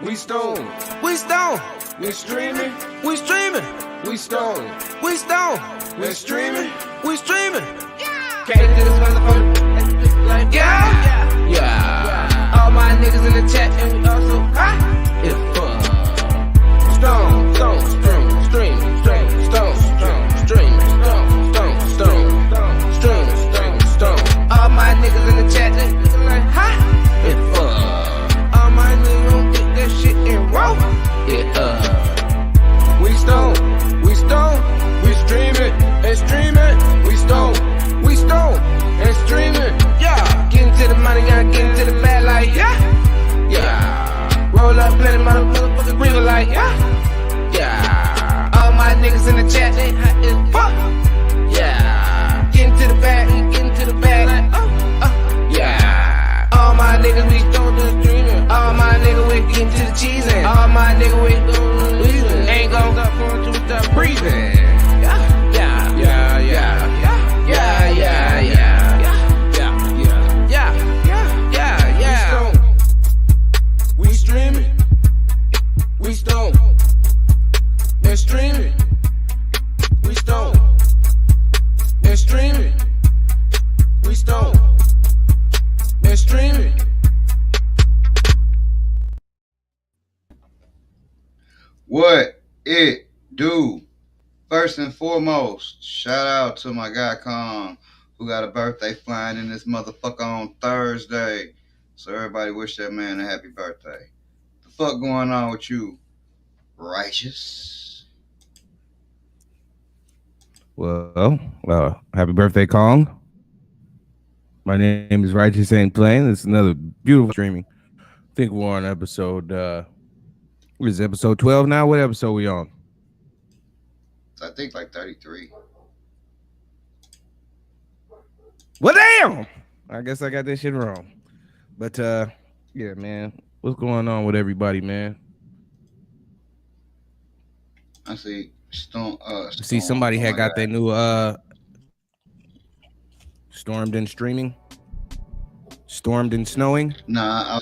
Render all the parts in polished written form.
We stone. We stone. We streaming. We streaming. We stone. We stone. We streaming. We streaming. Can't do this motherfucker like Yeah. yeah. All my niggas in the chat and we also high. Yeah. Stone, stone, stream, stone, stream, stone, stone. All my niggas in the chat they looking like high. Yeah. All my niggas gon' get that shit and roll. Yeah. We stone, we streaming and streaming. We stone and streaming. Yeah. Getting to the money, gotta get into the bag like yeah. Yeah. Roll up, plenty motherfuckers breathing like yeah. Yeah. All my niggas in the chat, they hot as fuck. Yeah. Getting to the bag, getting to the bag like Yeah. all my niggas we stone to streaming. All my niggas we getting to the cheesing. All my niggas we breathing. Ain't gon' stop going to stop breathing. Yeah. Yeah, yeah, yeah, yeah, yeah, yeah, yeah. We streaming, we stone, and streaming, we stone, and streaming, we stone, and streaming. What it do? First and foremost, shout out to my guy Kong, who got a birthday flying in this motherfucker on Thursday. So everybody wish that man a happy birthday. The fuck going on with you, Righteous? Well, happy birthday, Kong. My name is Righteous Ain't Playing. It's another beautiful streaming. I think we're on episode, what is it, episode 12 now? What episode we on? I think like 33. Well, damn! I guess I got this shit wrong. But, yeah, man. What's going on with everybody, man? I see Stone. See, somebody had got their new, stormed and streaming. Stormed and snowing. Nah,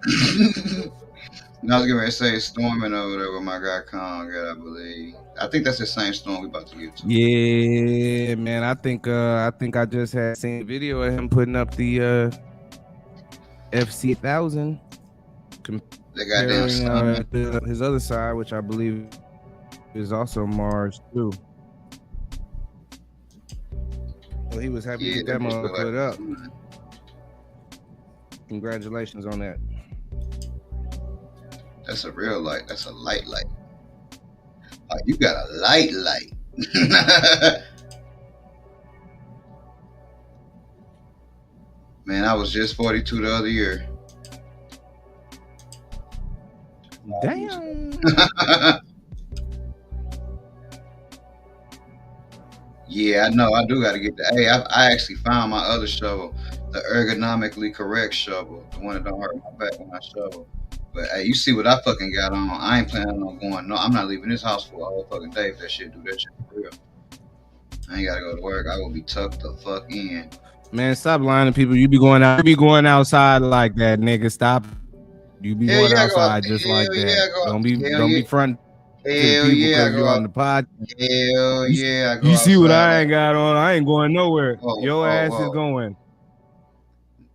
I was going to say storming over there with my guy Kong, I believe. I think that's the same storm we about to get to. Yeah, man. I think I just had seen a video of him putting up the FC 1000. They got damn storm. His other side, which I believe is also Mars too. Well, he was happy to get that mother put up. Congratulations on that. That's a real light. That's a light. Oh, you got a light. Man, I was just 42 the other year. Damn. Yeah, I know. I do got to get that. Hey, I actually found my other shovel, the ergonomically correct shovel, the one that don't hurt my back when I shovel. But hey, you see what I fucking got on. I ain't planning on going. No, I'm not leaving this house for a whole fucking day if that shit do that shit for real. I ain't gotta go to work. I will be tucked the fuck in. Man, stop lying to people. You be going outside like that, nigga. Stop. You be going outside just like that. Don't be front. Hell yeah, I go on the pod. Hell yeah, I go. You see what I ain't outside. got on? I ain't going nowhere. Your ass whoa. is going.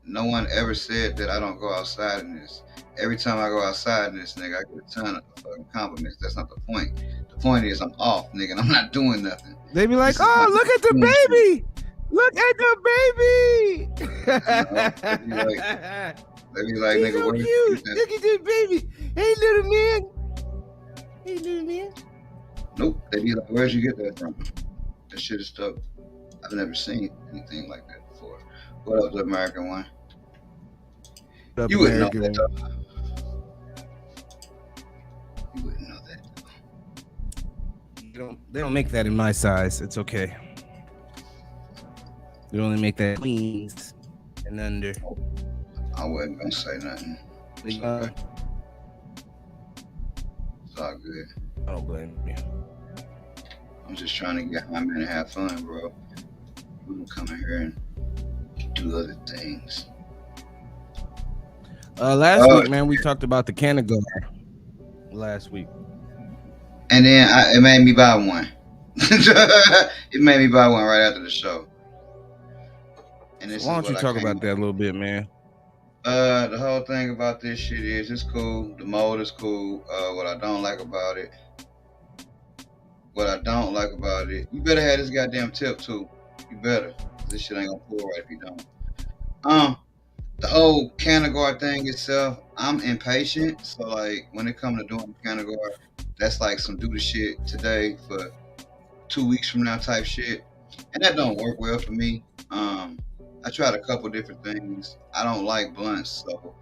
No one ever said that I don't go outside in this. Every time I go outside in this, nigga, I get a ton of fucking compliments. That's not the point. The point is I'm off, nigga, and I'm not doing nothing. They be like, oh, look at the baby. Look at the baby. They be like, He's nigga, so what cute. Look at this baby. Hey, little man. Hey, little man. Nope. They be like, where'd you get that from? That shit is stuff. I've never seen anything like that before. What up, the American one? You wouldn't know that, though. You wouldn't know that. They don't make that in my size. It's okay. They only make that queens and under. I wasn't gonna say nothing. It's okay. It's all good. I don't blame you. I'm just trying to get high, man, and have fun, bro. We can come in here and do other things. Last Oh, week, man, we talked about the Canagar last week. and then it made me buy one. It made me buy one right after the show. And So this why is don't you what I talk came about up that a with. little bit, man? The whole thing about this shit is it's cool. The mode is cool. What I don't like about it, you better have this goddamn tip too. You better. 'Cause this shit ain't gonna pull right if you don't. Um, the whole Canagar thing itself, I'm impatient. So like when it comes to doing Canagar, that's like some do the shit today for 2 weeks from now type shit. And that don't work well for me. I tried a couple different things. I don't like blunts, so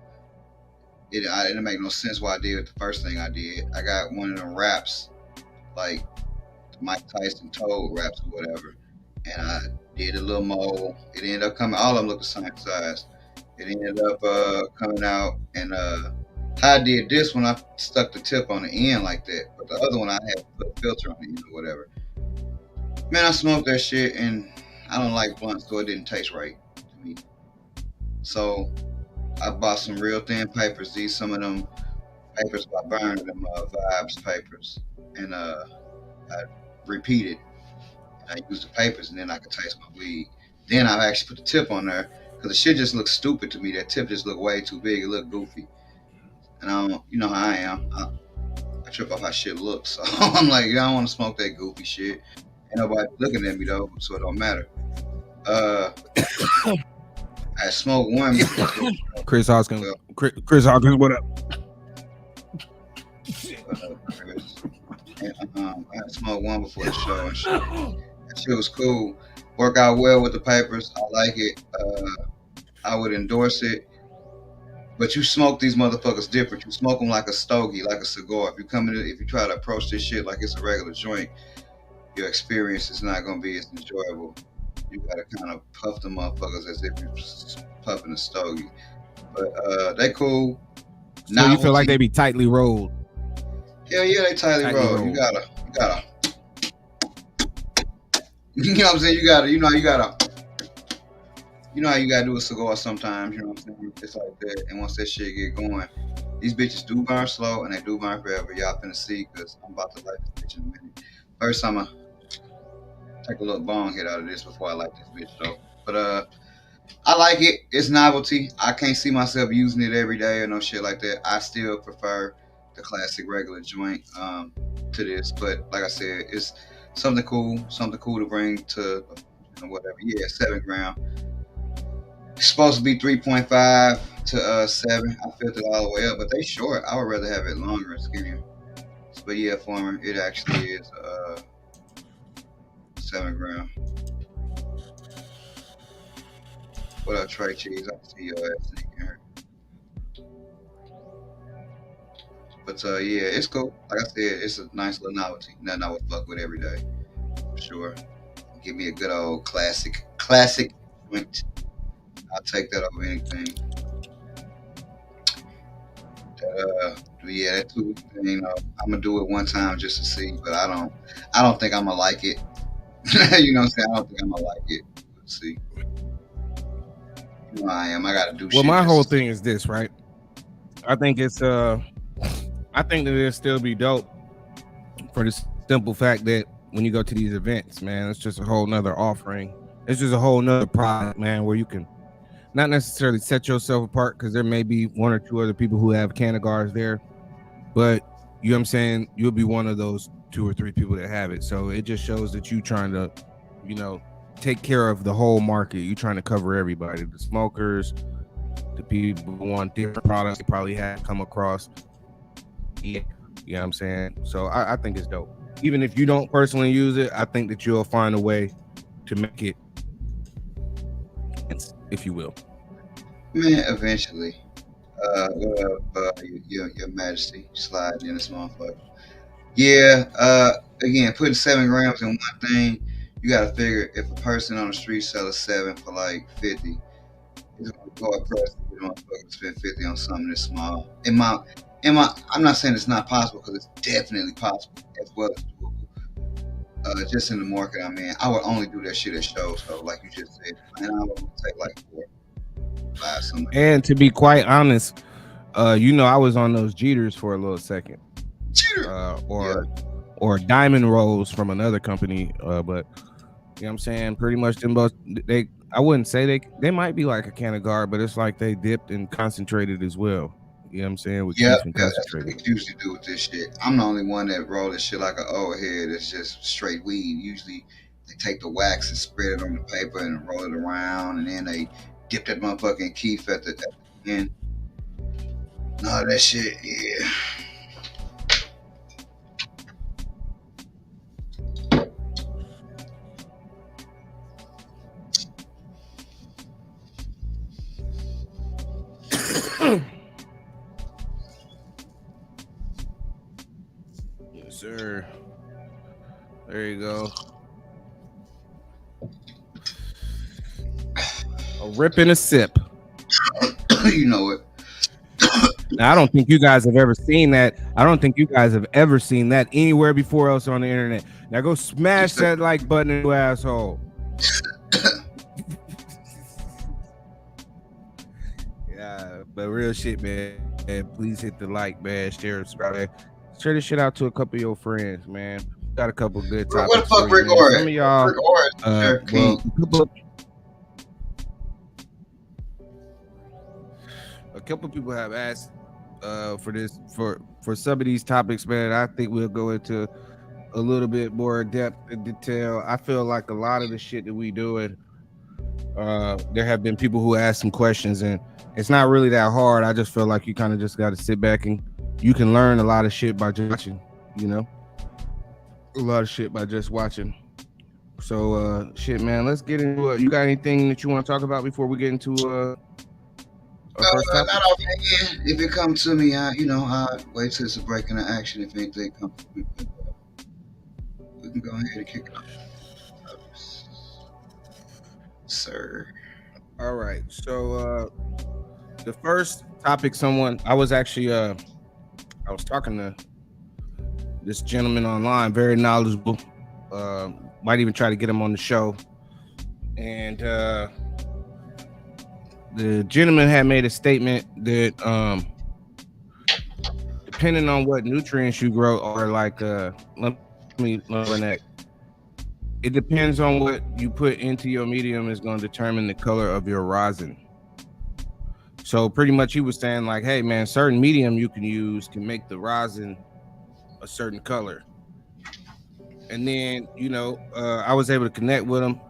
it didn't make no sense why I did the first thing I did. I got one of them wraps, like the Mike Tyson Toad wraps or whatever, and I did a little mold. It ended up coming. All of them look the same size. It ended up coming out, and how I did this one, I stuck the tip on the end like that, but the other one I had to put a filter on the end or whatever. Man, I smoked that shit, and I don't like blunts, so it didn't taste right to me. So I bought some real thin papers. These some of them papers by Burn, them vibes papers, and I repeated. And I used the papers, and then I could taste my weed. Then I actually put the tip on there because the shit just looked stupid to me. That tip just looked way too big. It looked goofy, and I don't, you know how I am. I trip off how shit looks, so I'm like, yeah, I don't want to smoke that goofy shit. Ain't nobody looking at me though, so it don't matter. Uh, I smoked one before. Chris Hawkins. Well, Chris Hawkins, what up? Chris. And, I had smoked one before the show and shit. That shit was cool. Work out well with the papers. I like it. I would endorse it. But you smoke these motherfuckers different. You smoke them like a stogie, like a cigar. If you try to approach this shit like it's a regular joint, your experience is not gonna be as enjoyable. You gotta kind of puff the motherfuckers as if you're puffing a stogie. But they cool. So you feel like they be tightly rolled? Hell yeah, they tightly rolled. You gotta. You know what I'm saying? You know how you gotta do a cigar sometimes. You know what I'm saying? It's like that. And once that shit get going, these bitches do burn slow and they do burn forever. Y'all finna see, cause I'm about to light this bitch in a minute. First, I'ma take a little bong hit out of this before I light this bitch though. But I like it. It's novelty. I can't see myself using it every day or no shit like that. I still prefer the classic regular joint to this. But like I said, it's something cool to bring to whatever. Yeah, 7 gram. It's supposed to be 3.5 to 7. I filled it all the way up, but they short. I would rather have it longer and skinnier. But yeah, Former, it actually is 7 gram. What up, Trey Cheese? I see your ass in here. But yeah, it's cool. Like I said, it's a nice little novelty. Nothing I would fuck with every day, for sure. Give me a good old classic joint. I'll take that over anything. Yeah, that 2 week thing. I'm gonna do it one time just to see, but I don't think I'm gonna like it. You know what I'm saying? I don't think I'm gonna like it. Let's see. You know how I am. I gotta do shit. Well, my whole thing is this, right? I think it's I think that it'll still be dope for the simple fact that when you go to these events, man, it's just a whole nother offering. It's just a whole nother product, man, where you can not necessarily set yourself apart because there may be one or two other people who have Canagars there, but you know what I'm saying, you'll be one of those 2 or 3 people that have it. So it just shows that you trying to, you know, take care of the whole market. You trying to cover everybody, the smokers, the people who want different products they probably have come across. Yeah, you know what I'm saying? So I think it's dope. Even if you don't personally use it, I think that you'll find a way to make it, if you will. Man, eventually. What up, your Majesty, sliding in this motherfucker. Yeah. Again, putting 7 grams in one thing, you gotta figure if a person on the street sells 7 for like 50, it's gonna go across the motherfucker spend 50 on something this small. I'm not saying it's not possible because it's definitely possible as well as doable. Just in the market I'm in, I would only do that shit at shows though, like you just said. And I would take like 4, 5 something. And to be quite honest, I was on those Jeters for a little second, Cheater. or Diamond Rolls from another company. But you know what I'm saying? Pretty much them both. I wouldn't say they might be like a can of guard, but it's like they dipped and concentrated as well. You know what I'm saying? With Yeah, Keith and that's what concentrated. they usually do with this shit. I'm the only one that roll this shit like an old head. It's just straight weed. Usually they take the wax and spread it on the paper and roll it around, and then they dip that motherfucking keef at the end. No, that shit, yeah. Yes, sir. There you go. A rip and a sip. You know it. Now, I don't think you guys have ever seen that. I don't think you guys have ever seen that anywhere before else on the internet. Now go smash that like button, you asshole. Yeah, but real shit, man. And please hit the like, man. Share, subscribe. Share this shit out to a couple of your friends, man. Got a couple of good topics. What the fuck, for you, Rick man. Orr? Some of y'all, Rick Orr is Sheriff well, King. a couple people have asked for some of these topics, man. I think we'll go into a little bit more depth and detail. I feel like a lot of the shit that we doing, there have been people who ask some questions, and it's not really that hard. I just feel like you kind of just got to sit back and you can learn a lot of shit by just watching, a lot of shit by just watching. So shit, man, let's get into it. You got anything that you want to talk about before we get into our first topic? Not offhand. If it comes to me, I wait till it's a break in the action. If anything comes to me, we can go ahead and kick it off. Sir. All right. So the first topic, I was talking to this gentleman online, very knowledgeable. Might even try to get him on the show. And the gentleman had made a statement that depending on what nutrients you grow, or like let me run that. It depends on what you put into your medium is going to determine the color of your rosin. So pretty much he was saying like, hey man, certain medium you can use can make the rosin a certain color. And then, I was able to connect with him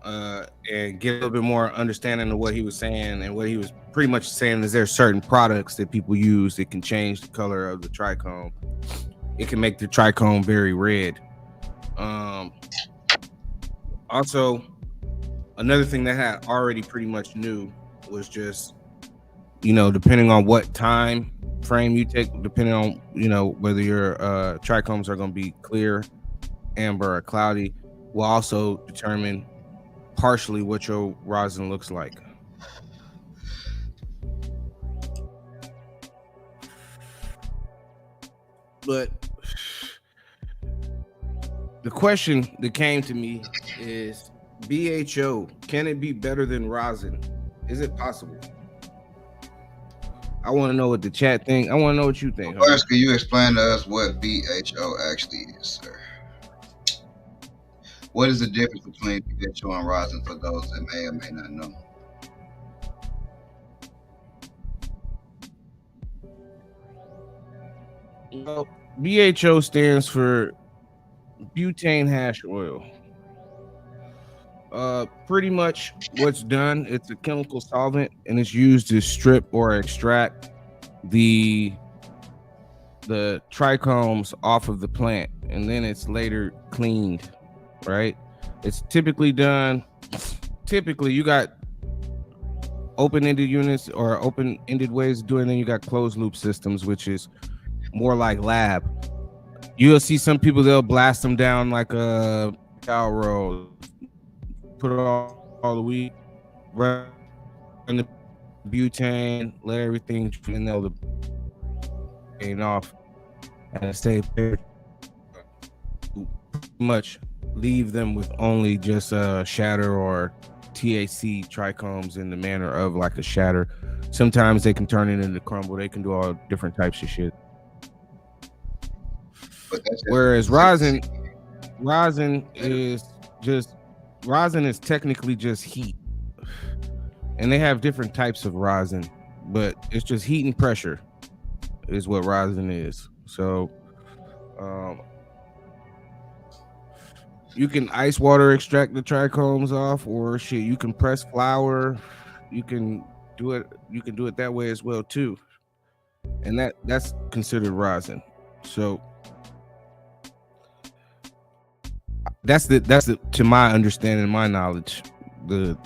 and get a little bit more understanding of what he was saying. And what he was pretty much saying is there's certain products that people use that can change the color of the trichome. It can make the trichome very red. Also, another thing that I already pretty much knew was just, depending on what time frame you take, depending on, whether your trichomes are going to be clear, amber, or cloudy, will also determine partially what your rosin looks like. But the question that came to me is, BHO, can it be better than rosin? Is it possible? I want to know what the chat think. I want to know what you think. First, can you explain to us what BHO actually is, sir? What is the difference between BHO and rosin for those that may or may not know? Well, BHO stands for butane hash oil. Pretty much what's done, it's a chemical solvent and it's used to strip or extract the trichomes off of the plant, and then it's later cleaned, right? It's typically you got open-ended units or open-ended ways of doing it, and then you got closed loop systems, which is more like lab. You'll see some people, they'll blast them down like a cow roll, put all the weed, run the butane, let everything, and they'll the off and stay pretty much leave them with only just a shatter or THC trichomes in the manner of like a shatter. Sometimes they can turn it into crumble. They can do all different types of shit. But that's just Whereas consistency. rosin is just rosin is technically just heat, and they have different types of rosin, but it's just heat and pressure is what rosin is. So um, you can ice water extract the trichomes off, or shit, you can press flour. You can do it. You can do it that way as well too, and that's considered rosin. So that's the to my understanding, my knowledge, the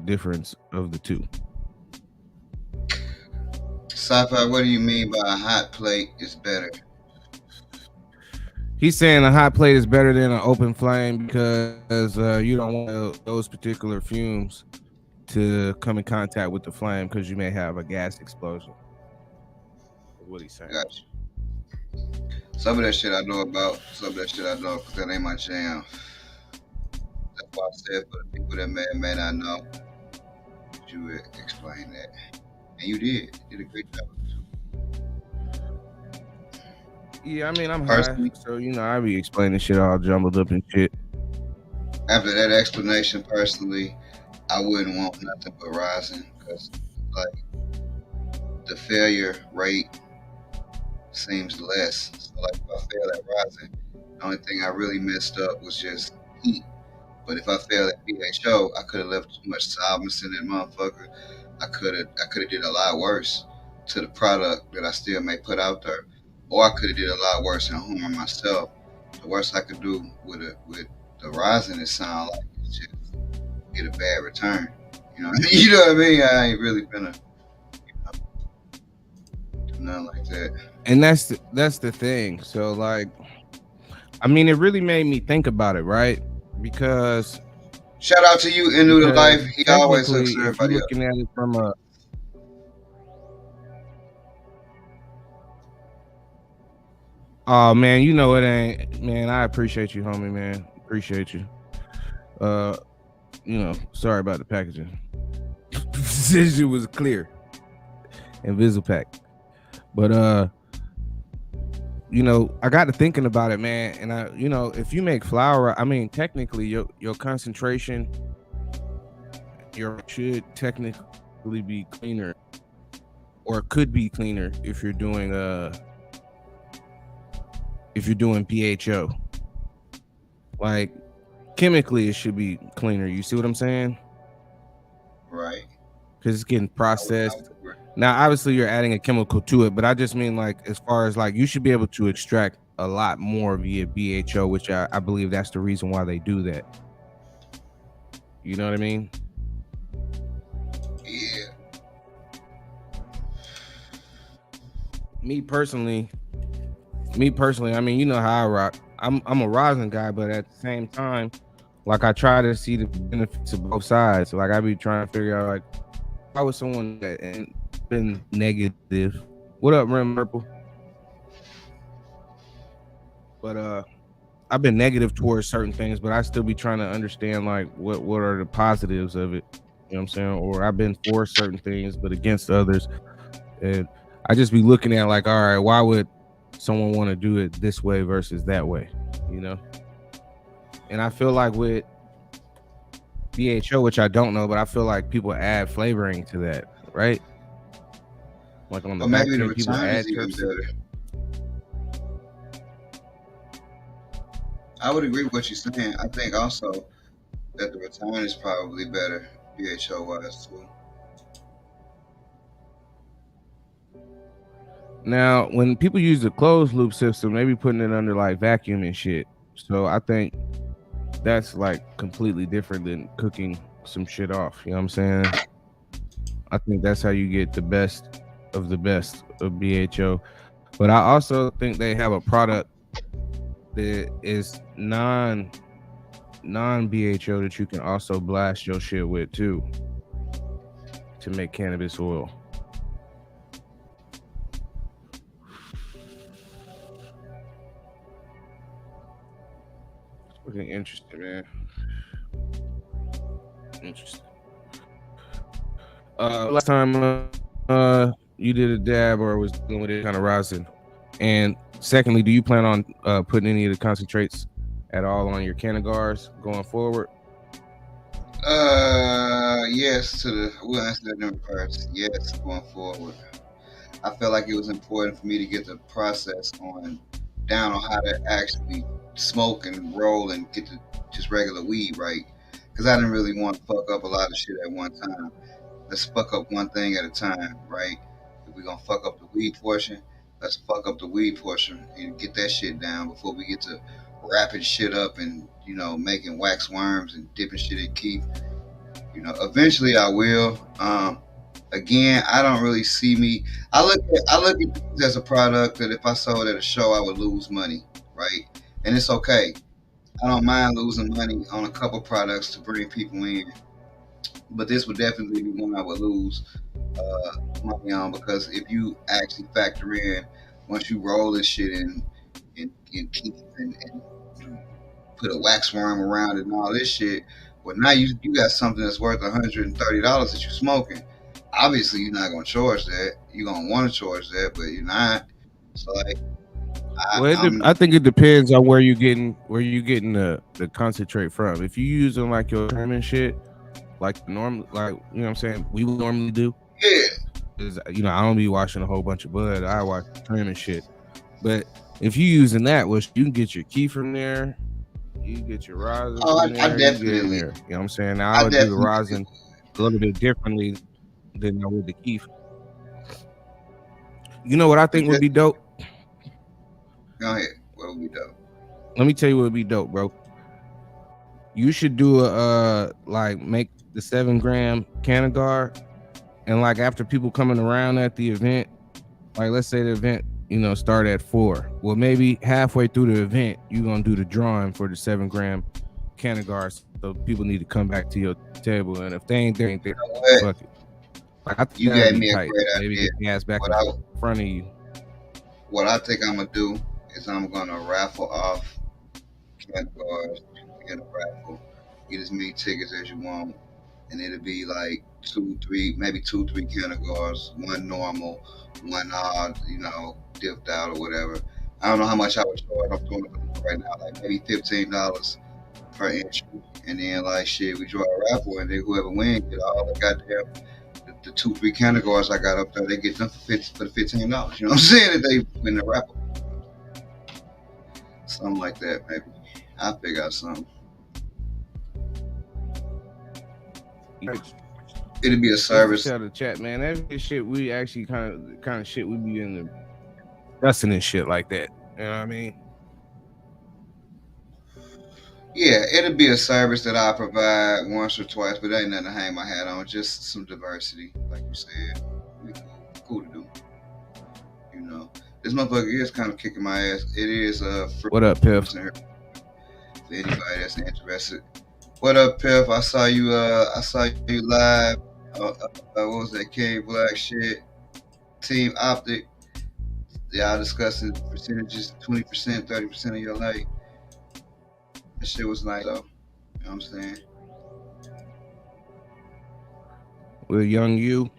difference of the two. Sci-fi, what do you mean by a hot plate is better? He's saying a hot plate is better than an open flame because you don't want those particular fumes to come in contact with the flame because you may have a gas explosion. Is what he's saying. Gotcha. Some of that shit I know about, some of that shit I know because that ain't my jam. That's why I said for the people that may not know, that you would explain that. And you did. You did a great job. Yeah, I mean I'm high, Personally, so I be explaining shit all jumbled up and shit. after that explanation, personally, I wouldn't want nothing but rising because, like, the failure rate seems less. So, like, if I fail at rising, the only thing I really messed up was just heat. But if I failed at PHO, I could have left too much solvents in that motherfucker. I could have did a lot worse to the product that I still may put out there, or I could have did a lot worse and harm myself. The worst I could do with the rising, it sound like it's just get a bad return. You know, you know what I mean? I ain't really gonna do nothing like that. And that's the thing. So like, I mean, it really made me think about it, right? Because Shout out to you, into the life. because He always technically, hooks if you're everybody up. looking at it from a oh man, it ain't man. I appreciate you, homie, man. Appreciate you. Uh, sorry about the packaging. This shit was clear and Visipack. But I got to thinking about it, man. And if you make flour, I mean, technically your concentration should technically be cleaner, or could be cleaner if you're doing PHO. Like chemically, it should be cleaner. You see what I'm saying? Right. Because it's getting I would processed. agree. Now, obviously, you're adding a chemical to it, but I just mean like as far as like you should be able to extract a lot more via BHO, which I believe that's the reason why they do that. You know what I mean? Yeah. Me personally, I mean, you know how I rock. I'm a rosin guy, but at the same time, like I try to see the benefits of both sides. Like I be trying to figure out like how would someone that and been negative. What up, Rim Purple? But I've been negative towards certain things, but I still be trying to understand like what are the positives of it. You know what I'm saying? Or I've been for certain things, but against others. And I just be looking at like, all right, why would someone want to do it this way versus that way? You know? And I feel like with BHO, which I don't know, but I feel like people add flavoring to that, right? Like on the Or back maybe the end, people return is add even terps. better. I would agree with what you're saying. I think also that the return is probably better, BHO wise too. Now, when people use the closed loop system, they be putting it under like vacuum and shit. So I think that's like completely different than cooking some shit off. You know what I'm saying? I think that's how you get the best of BHO. But I also think they have a product that is non BHO that you can also blast your shit with too to make cannabis oil. It's fucking interesting, man. Interesting. Last time you did a dab or was dealing with it kind of rosin? And secondly, do you plan on putting any of the concentrates at all on your Canagars going forward? Yes to the. We'll answer that in reverse. Yes, going forward. I felt like it was important for me to get the process on down on how to actually smoke and roll and get the just regular weed right. Because I didn't really want to fuck up a lot of shit at one time. Let's fuck up one thing at a time, right? If we're gonna fuck up the weed portion, let's fuck up the weed portion and get that shit down before we get to wrapping shit up and making wax worms and dipping shit in keef. Eventually I will. Again, I don't really see me. I look at these as a product that if I sold at a show, I would lose money, right? And it's okay. I don't mind losing money on a couple products to bring people in, but this would definitely be one I would lose money on because if you actually factor in once you roll this shit in keep and you put a wax worm around it and all this shit, well now you got something that's worth $130 that you're smoking. Obviously, you're not gonna charge that. You're gonna want to charge that, but you're not. So like, Well, I think it depends on where you getting the concentrate from. If you using like your trimming shit, like normal, like you know what I'm saying, we would normally do. yeah. Is I don't be washing a whole bunch of bud. I wash trim and shit. But if you using that, which you can get your key from there, you can get your rosin Oh, from I there, you get in definitely, there. You know what I'm saying? Now I I would do the definitely. rosin a little bit differently than I would the keef. You know what I think would be dope? Go ahead. What we do? Let me tell you what would be dope, bro. You should do a like make the 7 gram Canagar, and like after people coming around at the event, like let's say the event start at 4. Well, maybe halfway through the event you're gonna do the drawing for the 7 gram Canagars, so people need to come back to your table, and if they ain't there, What? fuck it. Like I think You that'd gave be me a tight. great Maybe idea. get the ass back What in I front of you. what I think I'm gonna do is I'm gonna raffle off categories in a raffle. Get as many tickets as you want, and it'll be like two, three, maybe two, three categories. One normal, one odd, dipped out or whatever. I don't know how much I would charge. I'm doing it right now, like maybe $15 per entry, and then like shit, we draw a raffle, and then whoever wins get all the goddamn the two, three categories I got up there. They get them for the $15. You know what I'm saying? That they win the raffle, something like that. Maybe I'll figure out something. It'll be a Just to service. tell the chat, man, that shit we actually kind of shit we be in the dusting and shit like that. You know what I mean? Yeah, it'll be a service that I provide once or twice, but ain't nothing to hang my hat on. Just some diversity, like you said. Be cool to do. This motherfucker is kind of kicking my ass. It is free What up, Piff? for anybody that's interested. What up, Piff? I saw you live. What was that? K Black shit. Team Optic. Y'all discussing percentages, 20%, 30% of your life. That shit was nice, though. You know what I'm saying? With young you.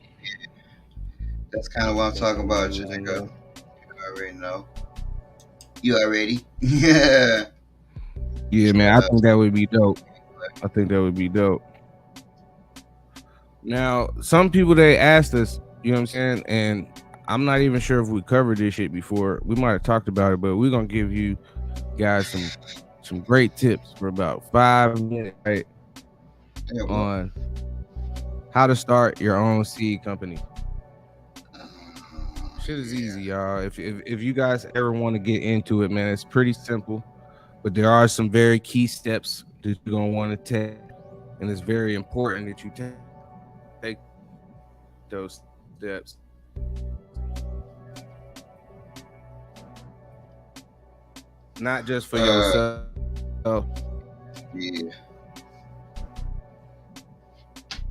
That's kind of what I'm talking about, You was in nigga. there. You already know. You already? Yeah. Yeah, man. I think that would be dope. I think that would be dope. Now, some people they asked us, you know what I'm saying, and I'm not even sure if we covered this shit before. We might have talked about it, but we're gonna give you guys some great tips for about 5 minutes, right, Yeah, well, on how to start your own seed company. Shit is easy, y'all. If you guys ever want to get into it, man, it's pretty simple, but there are some very key steps that you're gonna want to take, and it's very important that you take those steps. Not just for yourself. Yeah.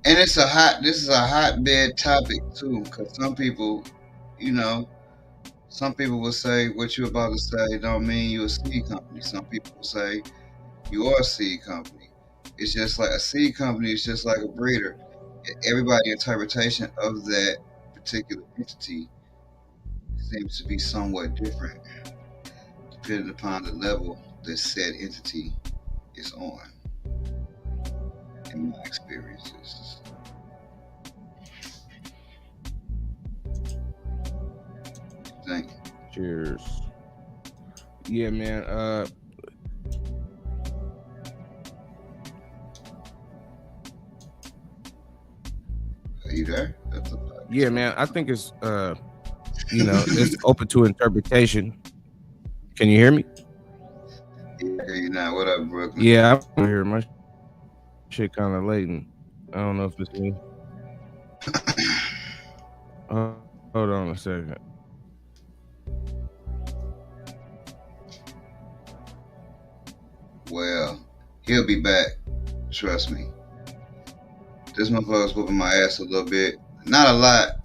And this is a hotbed topic too, because some people will say what you're about to say don't mean you're a seed company. Some people will say you are a seed company. It's just like a seed company is just like a breeder. Everybody's interpretation of that particular entity seems to be somewhat different depending upon the level that said entity is on, in my experiences. Thank you. Cheers. Yeah, man. Are you there? Yeah, man. I think it's it's open to interpretation. Can you hear me? Yeah, I hear you now. What up, Brooklyn? Yeah, I'm here. My shit kind of latent. I don't know if it's me. Hold on a second. Well, he'll be back. Trust me. This motherfucker's whooping my ass a little bit. Not a lot.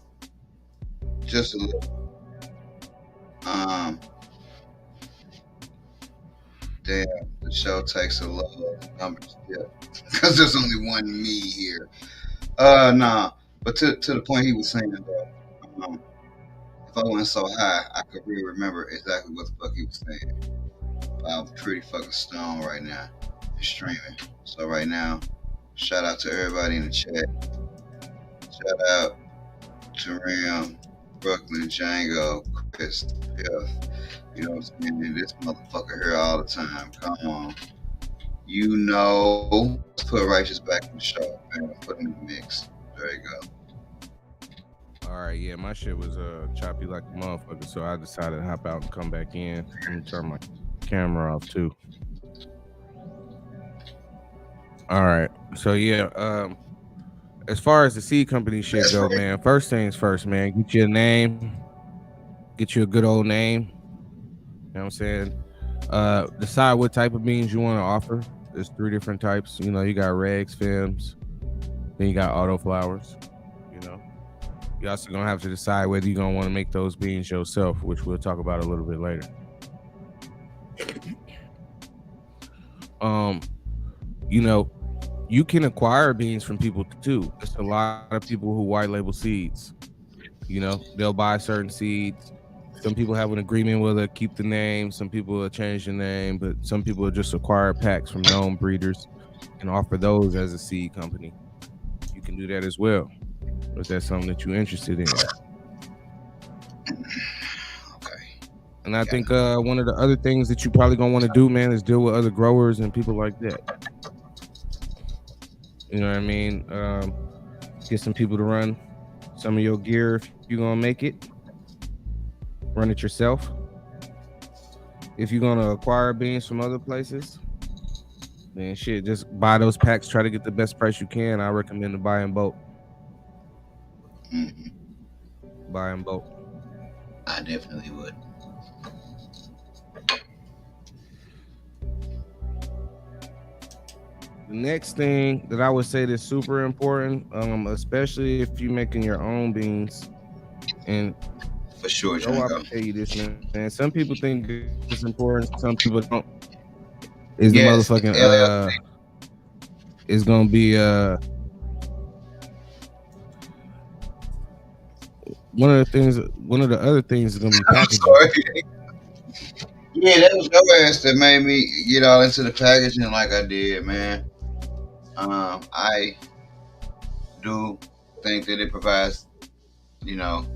Just a little. Damn, the show takes a low numbers. Yeah. Because there's only one me here. Nah. But to the point he was saying that if I went so high, I could really remember exactly what the fuck he was saying. I'm pretty fucking stoned right now. Streaming. So right now, shout out to everybody in the chat. Shout out to Ram, Brooklyn, Django, Chris, Piff. You know what I'm saying? This motherfucker here all the time. Come on. You know, let's put Righteous back in the show, man. Put him in the mix. There you go. All right, yeah, my shit was choppy like a motherfucker, so I decided to hop out and come back in. Let me turn my camera off too. All right, so yeah, as far as the seed company shit go, man, first things first, man, get you a name, get you a good old name. You know what I'm saying? Decide what type of beans you want to offer. There's 3 different types. You know, you got Regs, Fems, then you got auto flowers. You know, you also gonna have to decide whether you're gonna want to make those beans yourself, which we'll talk about a little bit later. You know, you can acquire beans from people too. There's a lot of people who white label seeds. You know, they'll buy certain seeds. Some people have an agreement whether to keep the name. Some people will change the name, but some people will just acquire packs from known breeders and offer those as a seed company. You can do that as well, if that's something that you're interested in. Okay. And I think one of the other things that you probably gonna want to do, man, is deal with other growers and people like that. You know what I mean? Get some people to run some of your gear if you're gonna make it. Run it yourself. If you're gonna acquire beans from other places, then shit, just buy those packs. Try to get the best price you can. I recommend to buy in bulk. Buy in bulk. I definitely would. The next thing that I would say that's super important, especially if you're making your own beans, and for sure, Joe, I'll tell you this, man. Some people think it's important, some people don't. Is the motherfucking is gonna be one of the other things is gonna be packaging. Yeah, that was your ass that made me get all into the packaging like I did, man. I do think that it provides, you know,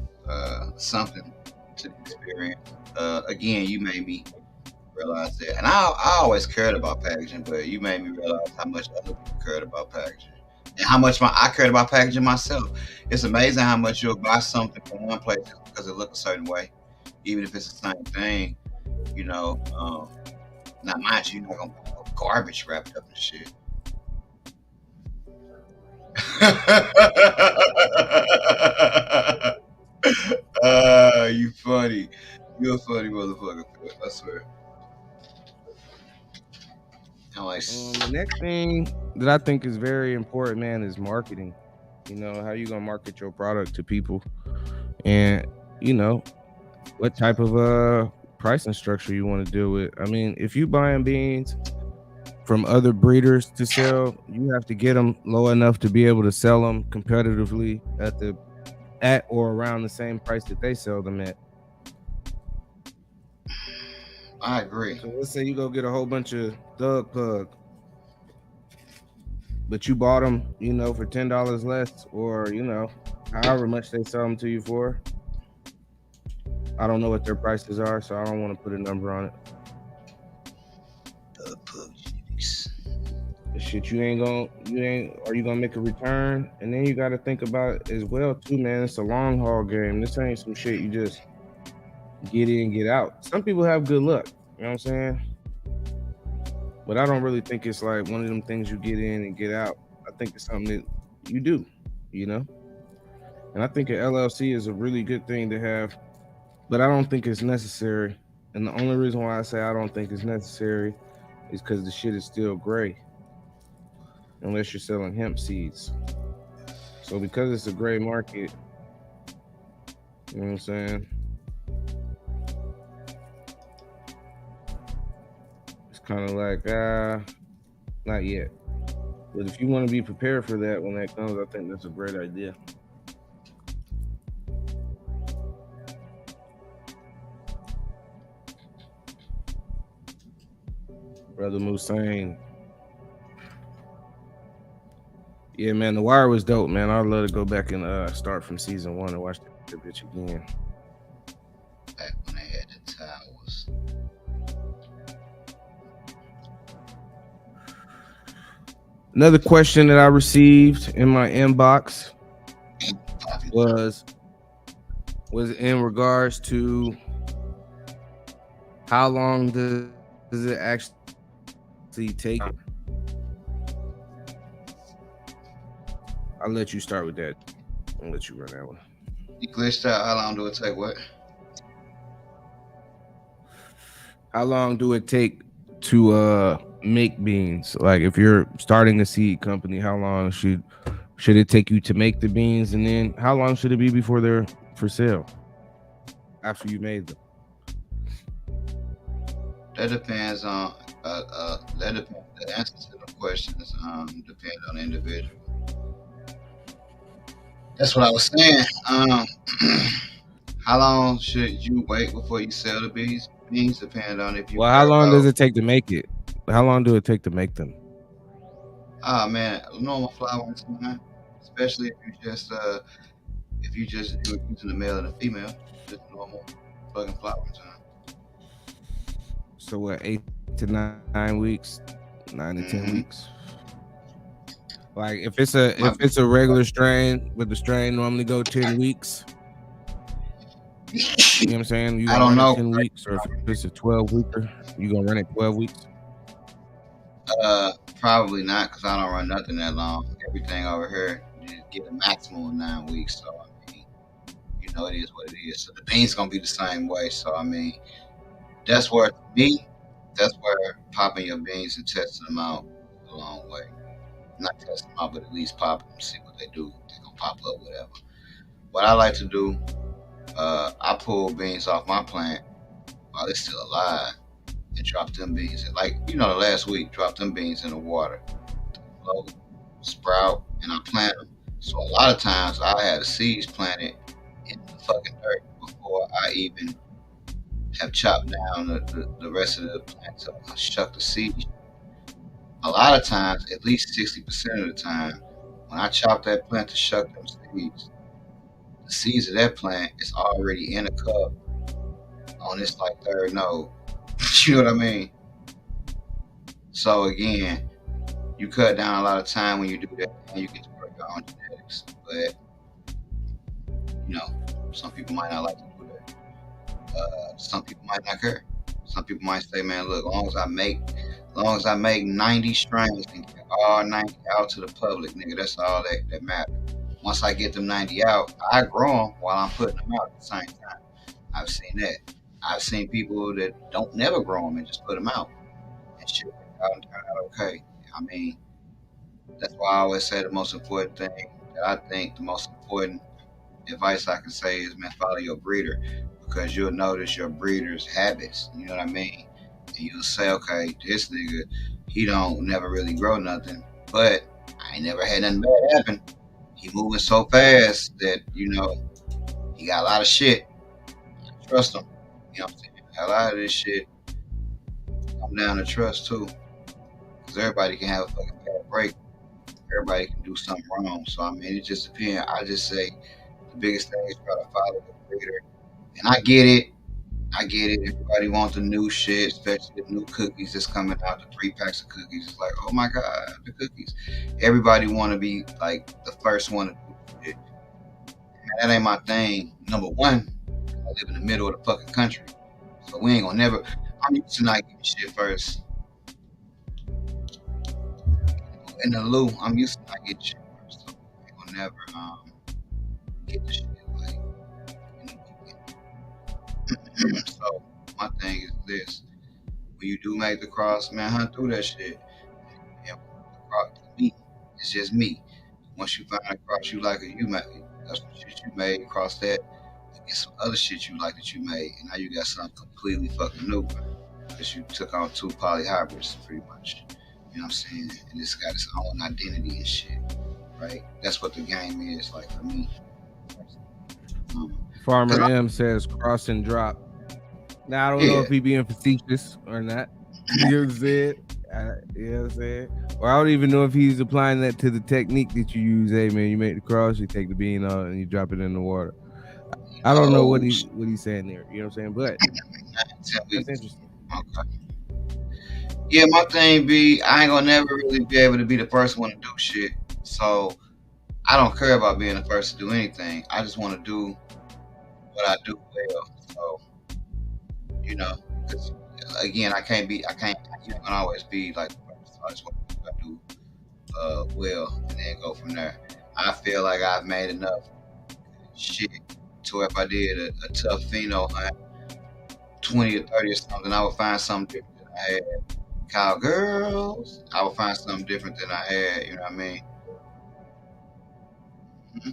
something to the experience. Again, you made me realize that, and I always cared about packaging, but you made me realize how much other people cared about packaging, and how much I cared about packaging myself. It's amazing how much you'll buy something from one place because it looks a certain way, even if it's the same thing. You know, not mind you, you're not gonna buy garbage wrapped up in shit. You funny. You're a funny motherfucker. I swear. The next thing that I think is very important, man, is marketing. You know, how you gonna market your product to people, and you know what type of pricing structure you want to deal with. I mean, if you buying beans from other breeders to sell, you have to get them low enough to be able to sell them competitively at the at or around the same price that they sell them at. I agree. So let's say you go get a whole bunch of Thug Plug, but you bought them, for $10 less, or however much they sell them to you for. I don't know what their prices are, so I don't want to put a number on it. Shit, are you gonna make a return? And then you got to think about it as well too, man. It's a long haul game. This ain't some shit you just get in, get out. Some people have good luck, you know what I'm saying? But I don't really think it's like one of them things you get in and get out. I think it's something that you do, you know? And I think an LLC is a really good thing to have, but I don't think it's necessary. And the only reason why I say I don't think it's necessary is because the shit is still gray, unless you're selling hemp seeds. So because it's a gray market, you know what I'm saying? It's kind of like, not yet. But if you want to be prepared for that when that comes, I think that's a great idea. Brother Musain. Yeah, man, The Wire was dope, man. I'd love to go back and start from season 1 and watch that bitch again. Back when they had the towers. Another question that I received in my inbox was in regards to how long does it actually take? I'll let you start with that. I'll let you run that one. You glitched out. How long do it take? What? How long do it take to make beans? Like if you're starting a seed company, how long should it take you to make the beans, and then how long should it be before they're for sale after you made them? That depends on that depends. The answer to the questions depend on the individual. That's what I was saying. How long should you wait before you sell the beans? Beans depend on if you. Well, how long does it take to make it? How long do it take to make them? Man, normal flowering time, especially if you just do it using the male and the female, just normal fucking flowering time. So what, 8 to 9 weeks, 9 to 10 weeks? Like if it's a regular strain, with the strain normally go 10 weeks. You know what I'm saying? You I don't know. 10 weeks, or if it's a 12 weeker, you gonna run it 12 weeks? Probably not, because I don't run nothing that long. Everything over here, you get a maximum of 9 weeks. So I mean, it is what it is. So the beans gonna be the same way. So I mean, that's where popping your beans and testing them out a long way. Not test them out, but at least pop them, see what they do. They're gonna pop up, whatever. What I like to do, I pull beans off my plant while it's still alive and drop them beans in. Like, the last week, drop them beans in the water, low, sprout, and I plant them. So a lot of times I had the seeds planted in the fucking dirt before I even have chopped down the rest of the plant. So I shuck the seeds. A lot of times, at least 60% of the time, when I chop that plant to shuck them seeds, the seeds of that plant is already in a cup on this like third node. You know what I mean? So again, you cut down a lot of time when you do that, and you get to work your own genetics. But some people might not like to do that. Some people might not care. Some people might say, "Man, look, as long as I make 90 strains and get all 90 out to the public, nigga, that's all that matters. Once I get them 90 out, I grow them while I'm putting them out at the same time." I've seen that. I've seen people that don't never grow them and just put them out, and shit work out and turn out okay. I mean, that's why I always say the most important thing that I think the most important advice I can say is, man, follow your breeder, because you'll notice your breeder's habits. You know what I mean? And you'll say, okay, this nigga, he don't never really grow nothing, but I ain't never had nothing bad happen. He moving so fast that He got a lot of shit. Trust him. You know what I'm saying? A lot of this shit come down to trust too. Because everybody can have a fucking bad break. Everybody can do something wrong. So I mean, it just depends. I just say the biggest thing is try to follow the leader. And I get it. I get it. Everybody wants the new shit, especially the new cookies that's coming out. The 3 packs of cookies. It's like, oh my god, the cookies. Everybody want to be like the first one to do shit. And that ain't my thing. Number one, I live in the middle of the fucking country, so we ain't gonna never. I'm used to not getting shit first. In the loo, I'm used to not getting shit first, so we ain't gonna never get the shit like. So my thing is this: when you do make the cross, man, hunt through that shit. And the cross, me, it's just me. Once you find a cross you like, it you make that's some shit you made. Cross that, and some other shit you like that you made, and now you got something completely fucking new because you took on 2 polyhybrids, pretty much. You know what I'm saying? And it's got its own identity and shit, right? That's what the game is like for me. Farmer M says cross and drop. Now I don't know if he being facetious or not. You know what I'm saying? You know what I'm saying? Or I don't even know if he's applying that to the technique that you use. Hey man, you make the cross, you take the bean out and you drop it in the water. I don't know what he's saying there. You know what I'm saying? But that's interesting. Okay. Yeah, my thing be I ain't gonna never really be able to be the first one to do shit. So I don't care about being the first to do anything. I just want to do what I do well. So you know, because again, I can't. You can always be like the first. So I just want to do what I do well, and then go from there. I feel like I've made enough shit to if I did a tough pheno hunt, 20 or 30 or something, I would find something different than I had. Cowgirls, I would find something different than I had. You know what I mean? Mm-hmm.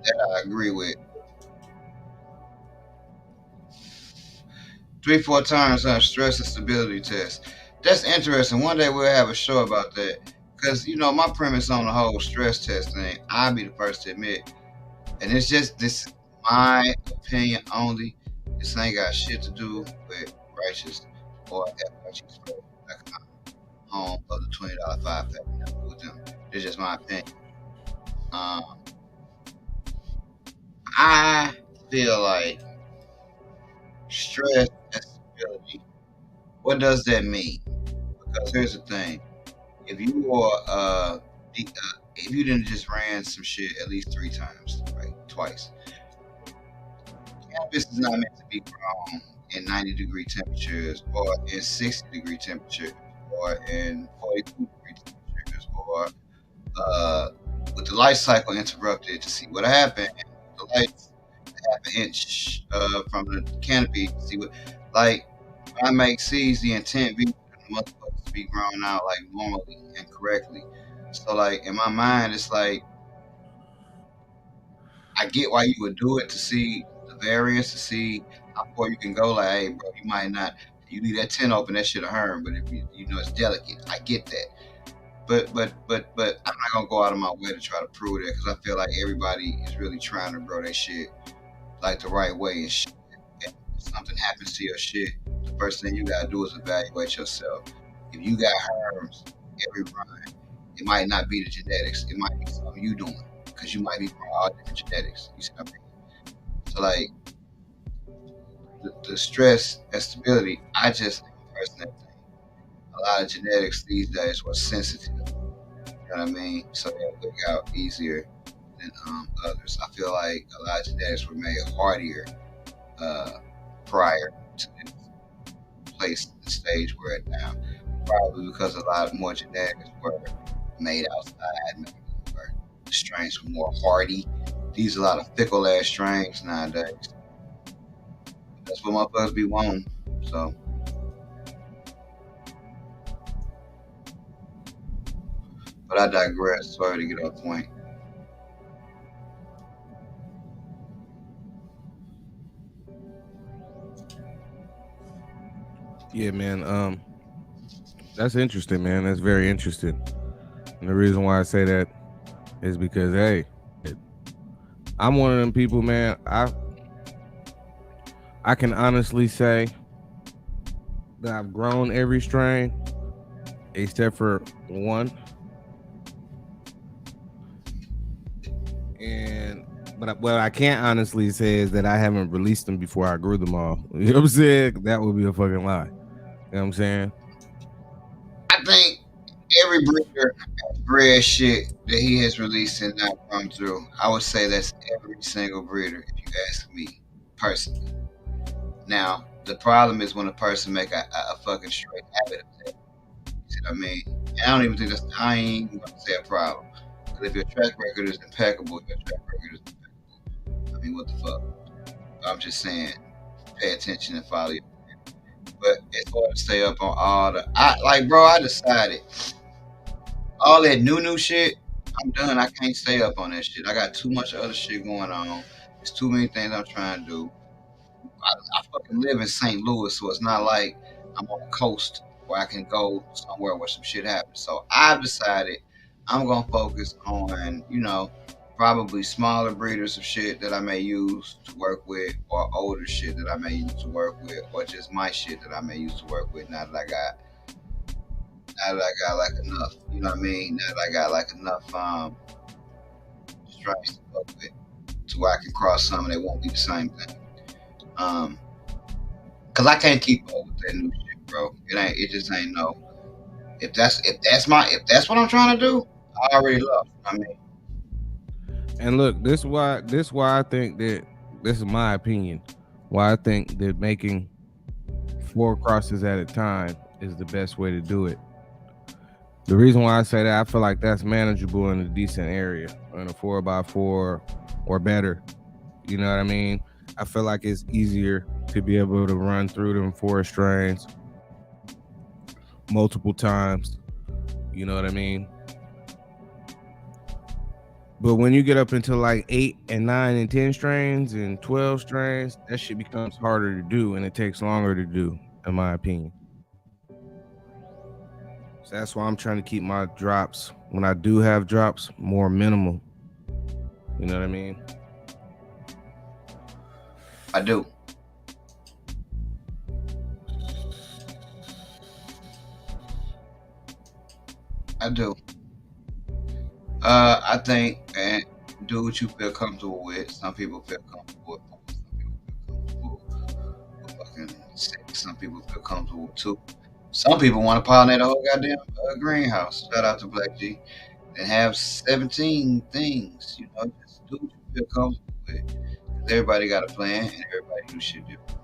That I agree with. 3-4 times on stress and stability test. That's interesting. One day we'll have a show about that. Because, you know, my premise on the whole stress test thing, I'll be the first to admit. And it's just this my opinion only. This ain't got shit to do with righteous or FRG home of the $20 5-pack with them. It's just my opinion. I feel like stress and stability. What does that mean? Because here's the thing: if you are if you didn't just ran some shit at least 3 times, right, twice, cannabis is not meant to be grown in 90-degree temperatures or in 60-degree temperatures or in 42-degree temperatures or with the light cycle interrupted to see what happened. The lights half an inch from the canopy to see what, like, I make seeds, the intent be for the motherfuckers to be grown out like normally and correctly. So like in my mind, it's like I get why you would do it to see the variance, to see how far you can go. Like, hey, bro, you might not. You leave that tent open, that shit'll hurt. But if you know it's delicate, I get that. But I'm not gonna go out of my way to try to prove that because I feel like everybody is really trying to grow their shit like the right way and shit. And if something happens to your shit, the first thing you gotta do is evaluate yourself. If you got harms every run, it might not be the genetics. It might be something you doing because you might be from all different genetics. You see what I mean? So like the stress and stability, I just am a person that think a lot of genetics these days were sensitive. You know what I mean? So they work out easier than others. I feel like a lot of genetics were made hardier prior to this place, the stage we're at now. Probably because a lot more genetics were made outside, maybe where the strains were more hardy. These are a lot of fickle ass strains nowadays. That's what motherfuckers be wanting. So, but I digress. Sorry to get off point. Yeah, man. That's interesting, man. That's very interesting. And the reason why I say that is because, hey, I'm one of them people, man. I can honestly say that I've grown every strain except for one, and what I can't honestly say is that I haven't released them before I grew them all. You know what I'm saying? That would be a fucking lie. You know what I'm saying? I think every breeder has bred shit that he has released and not come through. I would say that's every single breeder, if you ask me personally. Now, the problem is when a person make a fucking straight habit of that. You see what I mean? And I don't even think that's, I ain't even gonna say a problem. Because if your track record is impeccable, your track record is impeccable. I mean, what the fuck? I'm just saying, pay attention and follow your. But it's hard to stay up on all the. I like, bro. I decided all that new shit. I'm done. I can't stay up on that shit. I got too much other shit going on. There's too many things I'm trying to do. I fucking live in St. Louis, so it's not like I'm on the coast where I can go somewhere where some shit happens. So I've decided I'm gonna focus on, probably smaller breeders of shit that I may use to work with, or older shit that I may use to work with, or just my shit that I may use to work with. Now that I got like enough, you know what I mean? Now that I got like enough stripes to work with, to where I can cross some and they won't be the same thing. Um, Cause I can't keep up with that new shit, bro. It just ain't no. If that's what I'm trying to do, I already lost. I mean, And look, this why I think that this is my opinion. Why I think that making 4 crosses at a time is the best way to do it. The reason why I say that, I feel like that's manageable in a decent area, in a 4x4 or better. You know what I mean? I feel like it's easier to be able to run through them 4 strains multiple times. You know what I mean? But when you get up into like 8 and 9 and 10 strains and 12 strains, that shit becomes harder to do and it takes longer to do, in my opinion. So that's why I'm trying to keep my drops, when I do have drops, more minimal. You know what I mean? I do. I do. I think, and do what you feel comfortable with. Some people feel comfortable with 4. Some people feel comfortable with fucking 6. Some people feel comfortable with 2. Some people want to pollinate a whole goddamn greenhouse. Shout out to Black G. And have 17 things. Just do what you feel comfortable with. 'Cause everybody got a plan and everybody do shit different.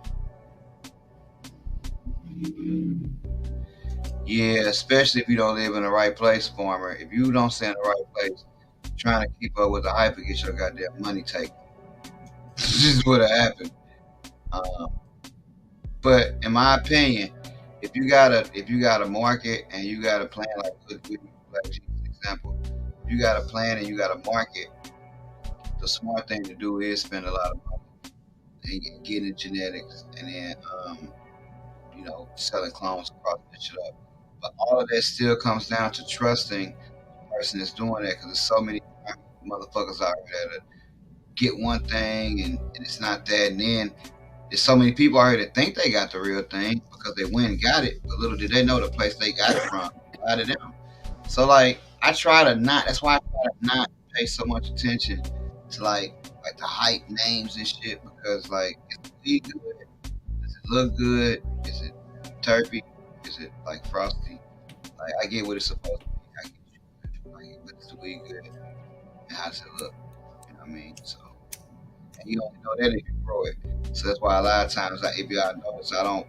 Yeah, especially if you don't live in the right place, farmer. If you don't stay in the right place, trying to keep up with the hype and get your goddamn money taken. This is what happened. Um, but in my opinion, if you got a market and you got a plan, like Jesus example, if you got a plan and you got a market, the smart thing to do is spend a lot of money and getting genetics, and then selling clones across that shit up. But all of that still comes down to trusting the person that's doing that, because there's so many motherfuckers out here that get one thing and it's not that, and then there's so many people out here that think they got the real thing because they went and got it, but little did they know the place they got it from out of them. So like I try to not. That's why I try to not pay so much attention to like the hype names and shit, because like is the weed good? Does it look good? Is it turpy? Is it like frosty? Like I get what it's supposed to be. I get you. Like, but is the weed good? And how does it look? You know what I mean? So, and you only know that if you grow it. So that's why a lot of times, like, if y'all notice, I tell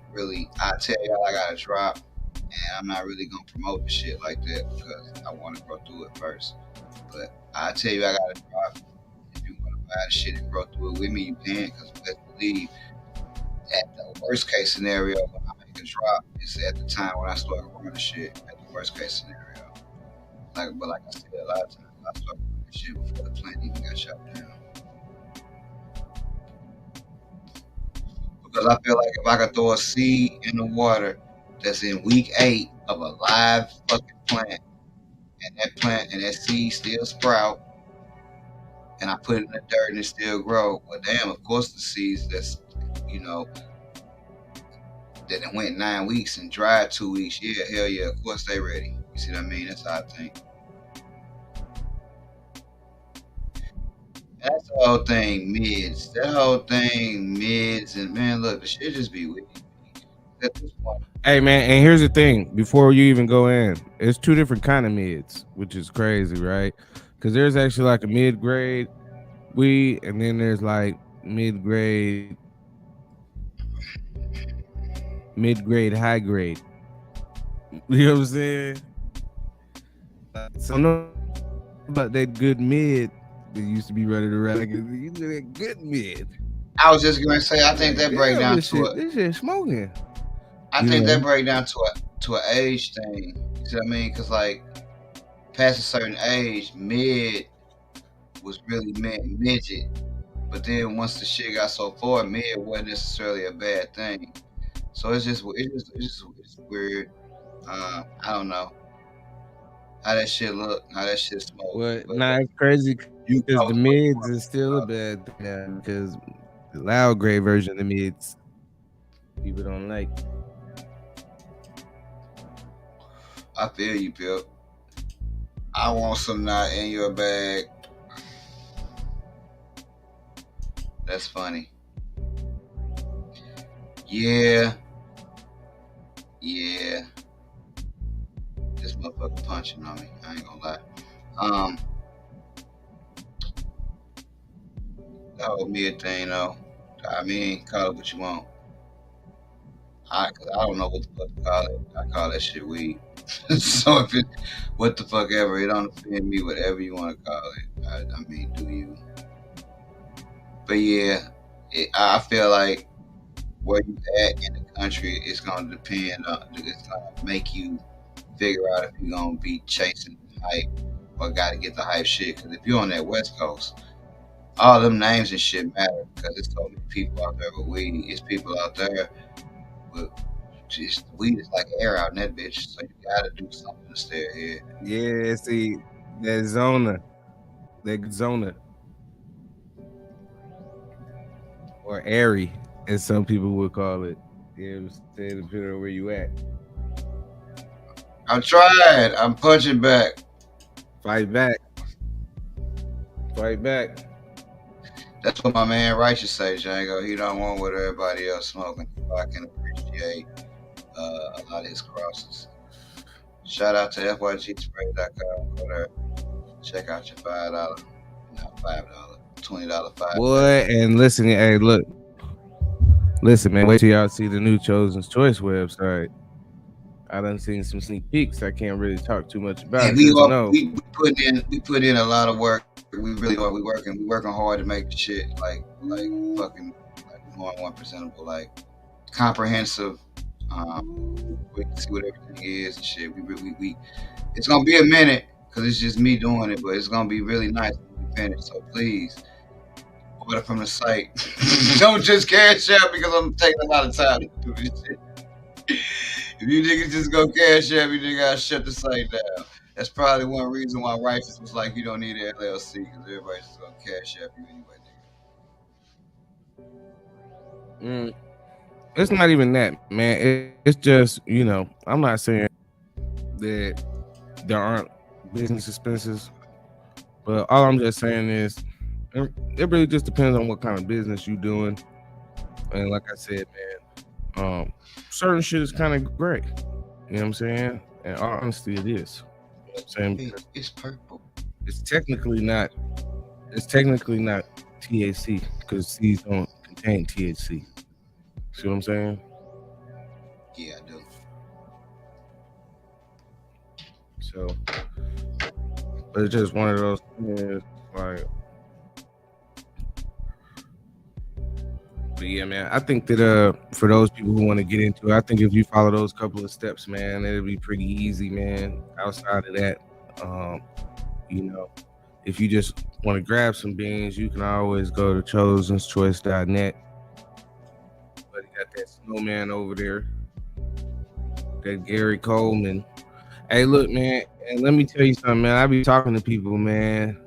y'all I got to drop, and I'm not really gonna promote the shit like that because I want to grow through it first. But I tell you I got to drop. If you want to buy the shit and grow through it with me, you can. Because best believe, at the worst case scenario, when I make a drop, is at the time when I start growing the shit. At the worst case scenario, but like I said, a lot of times I start growing the shit before the plant even got shut down. Because I feel like if I could throw a seed in the water that's in week 8 of a live fucking plant, and that seed still sprout, and I put it in the dirt and it still grow. Well, damn, of course the seeds that's, you know, that it went 9 weeks and dried 2 weeks. Yeah, hell yeah, of course they ready. You see what I mean? That's how I think. That's the whole thing, mids. That whole thing, mids, and man, look, the shit just be weird at this point. Hey man, and here's the thing: before you even go in, it's two different kind of mids, which is crazy, right? Because there's actually like a mid grade weed, and then there's like mid grade, high grade. You know what I'm saying? So no about that good mid that used to be running around. Like, you know that good mid. I was just gonna say, I think Like, that break damn, down to a, this shit smoking. I You think that know? break down to an age thing. You see what I mean? Because like past a certain age, mid was really meant midget. But then once the shit got so far, mid wasn't necessarily a bad thing. So it's weird. I don't know how that shit look, how that shit smoke. Well, But nah, it's crazy you because call the it what you mids want is still a to bad thing now because the loud grade version of the mids people don't like. I feel you, Pip. I want some not in your bag. That's funny. Yeah, yeah. This motherfucker punching on me. I ain't gonna lie. Um, that whole mid thing though. I mean, call it what you want. Cause I don't know what the fuck to call it. I call that shit weed. So if it, what the fuck ever, it don't offend me. Whatever you want to call it. I mean, do you? But yeah, I feel like where you at in the country, it's gonna depend on. It's gonna make you figure out if you're gonna be chasing hype or got to get the hype shit. Because if you're on that West Coast, all them names and shit matter because there's so many people out there with weed. It's people out there with just weed is like air out in that bitch. So you gotta do something to stay ahead. Yeah, see, that zona, or airy, as some people would call it. You know what I'm saying? Depending on where you at. I tried. I'm punching back. Fight back. Fight back. That's what my man Righteous say, Django. He don't want what everybody else smoking. I can appreciate a lot of his crosses. Shout out to fygspray.com. Go there. Check out your $5, not $5, $20 5 Boy, and listen, hey, look. Listen, man, wait till y'all see the new Chosen's Choice website. I done seen some sneak peeks. I can't really talk too much about And it because no. we put in a lot of work. We really are. We working hard to make the shit like fucking like more one presentable, like comprehensive. We can see what everything is and shit. We it's gonna be a minute because it's just me doing it, but it's gonna be really nice when we finish. So please order from the site. Don't just cash out because I'm taking a lot of time to do this shit. If you niggas just go cash out, you niggas gotta shut the site down. That's probably one reason why Righteous was like, you don't need an LLC because everybody's just gonna cash out you anyway, nigga. It's not even that, man. It's just, I'm not saying that there aren't business expenses, but all I'm just saying is it really just depends on what kind of business you're doing. And like I said, man, certain shit is kind of great. You know what I'm saying? And honestly, it is. You know what I'm saying? Because It's purple. it's technically not. It's technically not THC because seeds don't contain THC. See what I'm saying? Yeah, I do. So, but it's just one of those things. Like, but yeah, man. I think that for those people who want to get into it, I think if you follow those couple of steps, man, it'll be pretty easy, man. Outside of that, um, if you just want to grab some beans, you can always go to chosenschoice.net. But he got that snowman over there, that Gary Coleman. Hey, look, man, and let me tell you something, man. I be talking to people, man.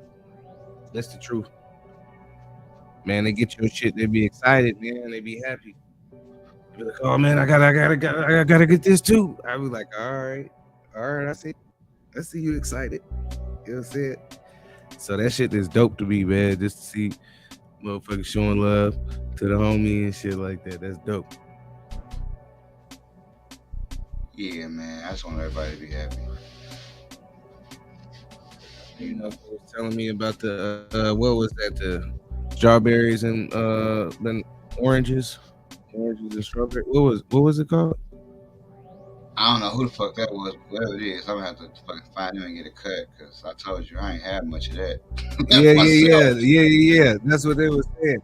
That's the truth. man, they get your shit, they be excited, man, they be happy. They be like, oh man, I gotta get this too. I be like, all right, I see you excited. You know what I'm saying? So that shit is dope to me, man. Just to see motherfuckers showing love to the homie and shit like that. That's dope. Yeah, man. I just want everybody to be happy. You know, they was telling me about the what was that? The strawberries and then oranges and strawberry. What was it called? I don't know who the fuck that was, but whoever it is, I'm gonna have to fucking find him and get a cut because I told you I ain't had much of that myself. Yeah. That's what they was saying.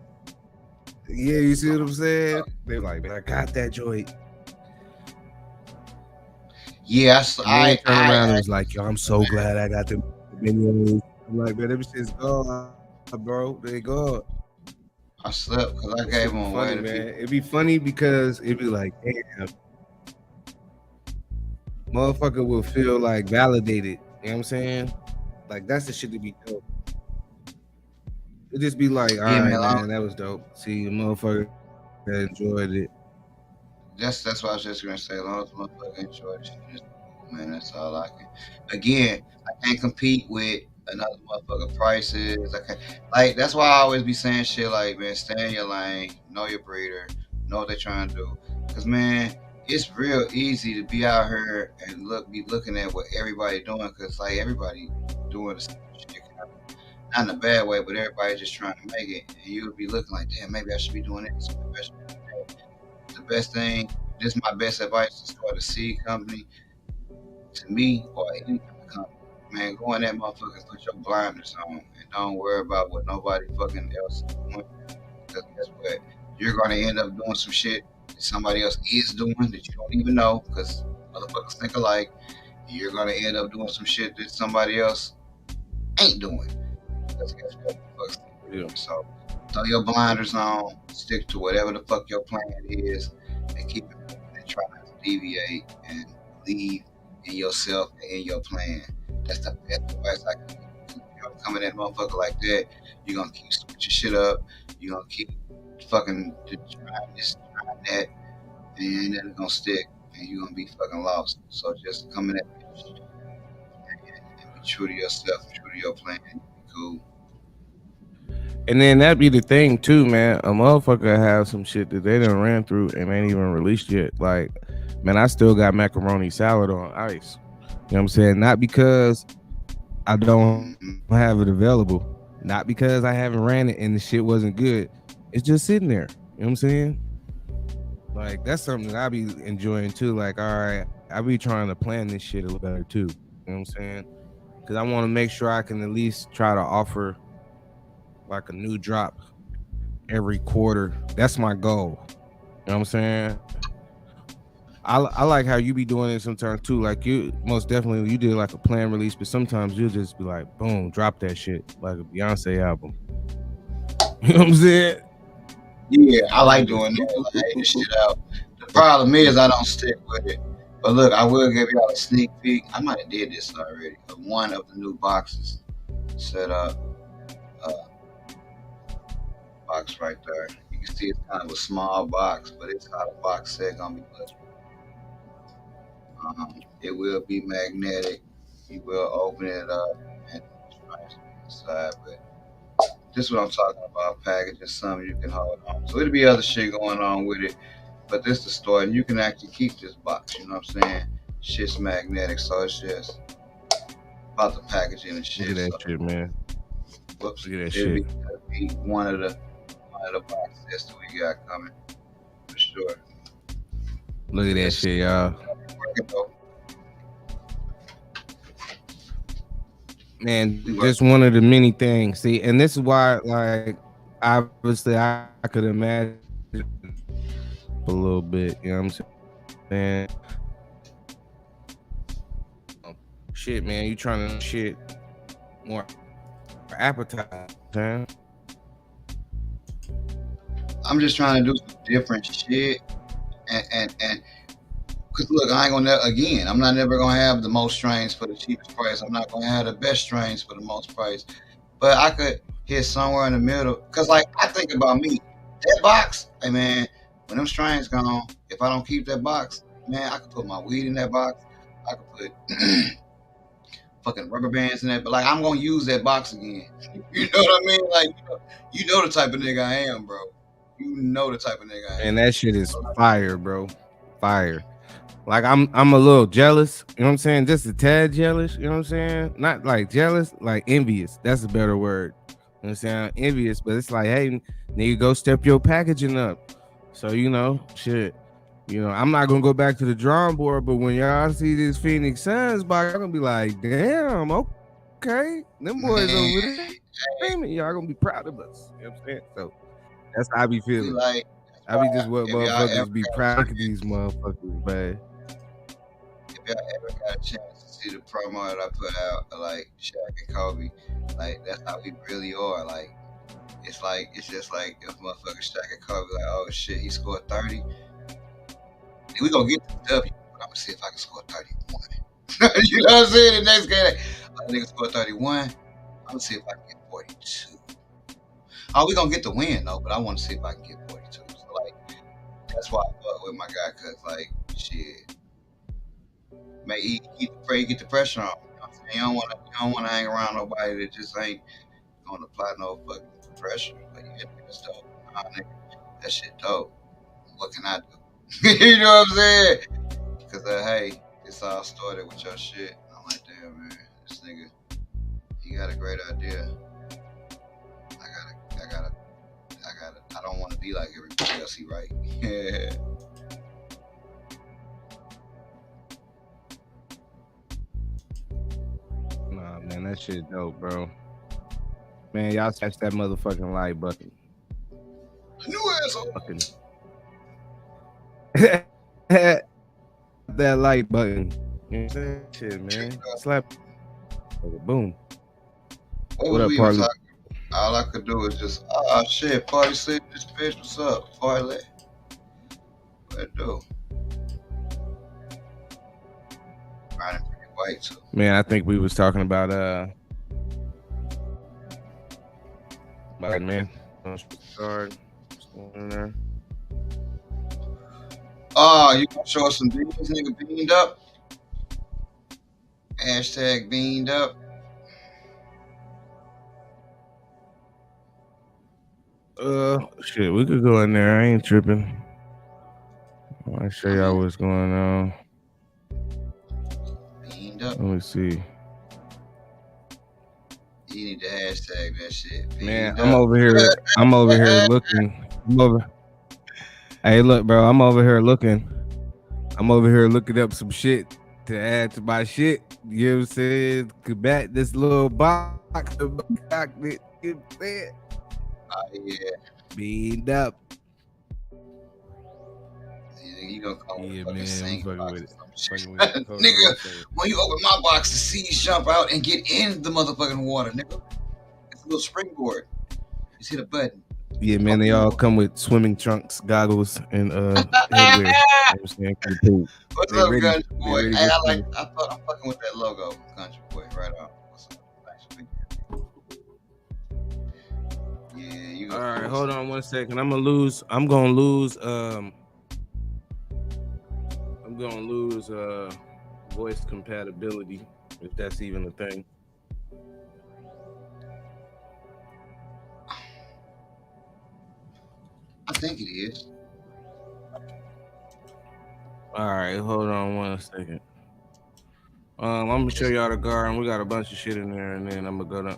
Yeah, you see what I'm saying? They were like, man, I got that joint. Yeah, And then turn around and was like, yo, I'm so glad I got them videos. I'm like, man, them shit's gone, bro. They gone. I slept because I That gave shit be them away funny, to man. people. It'd be funny because it'd be like, damn, motherfucker will feel like validated. You know what I'm saying? Like that's the shit to be dope. It just be like, all Yeah, man. right, man, that was dope. See, the motherfucker that enjoyed it. That's what I was just gonna say. As long as motherfucker enjoy the shit, it's cool, man. That's all I can. Again, I can't compete with another motherfucker prices. I can't, like that's why I always be saying shit like, man, stay in your lane, know your breeder, know what they're trying to do. Cause man, it's real easy to be out here and be looking at what everybody doing. Cause like everybody doing the same shit, not in a bad way, but everybody just trying to make it. And you'll be looking like, damn, maybe I should be doing this. Maybe I should be doing that. The best thing, this is my best advice to start a seed company to me or any kind of company. Man, go in that motherfucker and put your blinders on and don't worry about what nobody fucking else is doing. Because guess what? You're going to end up doing some shit that somebody else is doing that you don't even know because motherfuckers think alike. You're going to end up doing some shit that somebody else ain't doing. Because guess what? Motherfuckers think Yeah. so throw your blinders on, stick to whatever the fuck your plan is, and keep it moving and try not to deviate and believe in yourself and in your plan. That's the best advice I can give you. You're gonna come in that motherfucker like that, you're gonna keep switching shit up, you're gonna keep fucking trying this, trying that, and ain't nothing gonna stick, and you're gonna be fucking lost. So just come in that bitch and be true to yourself, true to your plan, and you'll be cool. And then that be the thing too, man. A motherfucker have some shit that they done ran through and ain't even released yet. Like, man, I still got macaroni salad on ice. You know what I'm saying? Not because I don't have it available, not because I haven't ran it and the shit wasn't good. It's just sitting there. You know what I'm saying? Like that's something that I be enjoying too. Like, all right, I be trying to plan this shit a little better too. You know what I'm saying? Because I want to make sure I can at least try to offer like a new drop every quarter. That's my goal. You know what I'm saying? I like how you be doing it sometimes too. Like you most definitely you did like a planned release, but sometimes you'll just be like, boom, drop that shit like a Beyonce album. You know what I'm saying? Yeah, I like Just doing boop, that. boop, Like, boop, hey, boop, this boop. shit out. The problem is I don't stick with it. But look, I will give y'all a sneak peek. I might have did this already. Of one of the new boxes set up. Uh, box right there. You can see it's kind of a small box, but it's how the box set gonna be looking. It will be magnetic. You will open it up and transfer inside. But this is what I'm talking about. Packaging something you can hold on. So it'll be other shit going on with it. But this is the story, and you can actually keep this box. You know what I'm saying? Shit's magnetic, so it's just about the packaging and Look shit. at that So, shit, man. whoops, Look at that it'll shit. be one of the boxes that we got coming for sure. Look at that Yes, shit, y'all. working though. Man, We just working. one of the many things. See, and this is why, like, obviously, I could imagine a little bit. You know what I'm saying? Shit, man, you trying to shit more appetizing. Man. I'm just trying to do some different shit, and cause look, I ain't gonna again. I'm not never gonna have the most strains for the cheapest price. I'm not gonna have the best strains for the most price. But I could hit somewhere in the middle. Cause like I think about me, that box, hey man, when them strains gone, if I don't keep that box, man, I could put my weed in that box. I could put fucking rubber bands in that, but like I'm gonna use that box again. You know what I mean? Like you know the type of nigga I am, bro. You know the type of nigga I And am. that shit is fire, bro. Fire. Like I'm a little jealous, you know what I'm saying? Just a tad jealous, you know what I'm saying? Not like jealous, like envious. That's a better word. You know what I'm saying? Envious, but it's like, hey, nigga, go step your packaging up. So, shit. I'm not gonna go back to the drawing board, but when y'all see this Phoenix Suns box, y'all gonna be like, damn, okay. Them boys Man, over there screaming. Y'all gonna be proud of us. You know what I'm saying? So that's how I be we feeling. like that's I why be just what if y'all ever motherfuckers be got a proud of these chance, motherfuckers, man. if y'all ever got a chance to see the promo that I put out, like Shaq and Kobe, like that's how we really are. Like it's just like if motherfucker Shaq and Kobe, like, oh shit, he scored 30. We gonna get the W, but I'm gonna see if I can score 31. You know what I'm saying? The next game, like, nigga scored 31. I'm gonna see if I can get 42. Oh, we gonna get the win though, but I want to see if I can get 42. So like that's why I fuck with my guy, cause like shit, man, he get the pressure on. You know what I'm saying? You don't wanna hang around nobody that just ain't gonna apply no fucking pressure. Like yeah, that's dope. Nah, nigga, that shit dope. What can I do? You know what I'm saying? Cause hey, it's all started with your shit. I'm like, damn man, this nigga, he got a great idea. I don't want to be like everybody else. He right. Yeah. Nah, man, that shit dope, bro. Man, y'all smash that motherfucking like button. New asshole. Fucking that like button. You know what I'm saying? Shit, man. Slap. Boom. What What was up, we even Parley? talking? All I could do was just, oh shit, party sleep this bitch. What's up, party? What it do? Riding pretty white too. Man, I think we was talking about man. Start. What's going on there? Oh, you gonna show us some beans, nigga? Beamed up. Hashtag beamed up. Shit, we could go in there. I ain't tripping. I want to show I y'all mean, what's going on. beamed up. Let me see. You need to hashtag that shit. Man, Beamed I'm up. over here. I'm over here looking. Hey, look, bro. I'm over here looking. I'm over here looking up some shit to add to my shit. You know what I'm saying? Combat this little box. You know what I'm saying? Yeah. Beamed up. You gonna call it Yeah, a fucking man. I'm sing fucking box with or it. some shit. Fucking with it. Hold on one Nigga, second. when you open my box, the seeds jump out and get in the motherfucking water, nigga. It's a little springboard. You see the button. Yeah, man. They all come with swimming trunks, goggles, and headwear. You know what I'm saying? For the pool. What's They up, ready. Country They Boy? ready Hey, to swim. I thought I'm fucking with that logo, Country Boy. Right on. What's up? Thanks. Yeah, you All go right, first. hold on one second. I'm gonna lose. I'm gonna lose voice compatibility, if that's even a thing. I think it is. All right, hold on one second. I'm gonna show y'all the garden. We got a bunch of shit in there, and then I'm gonna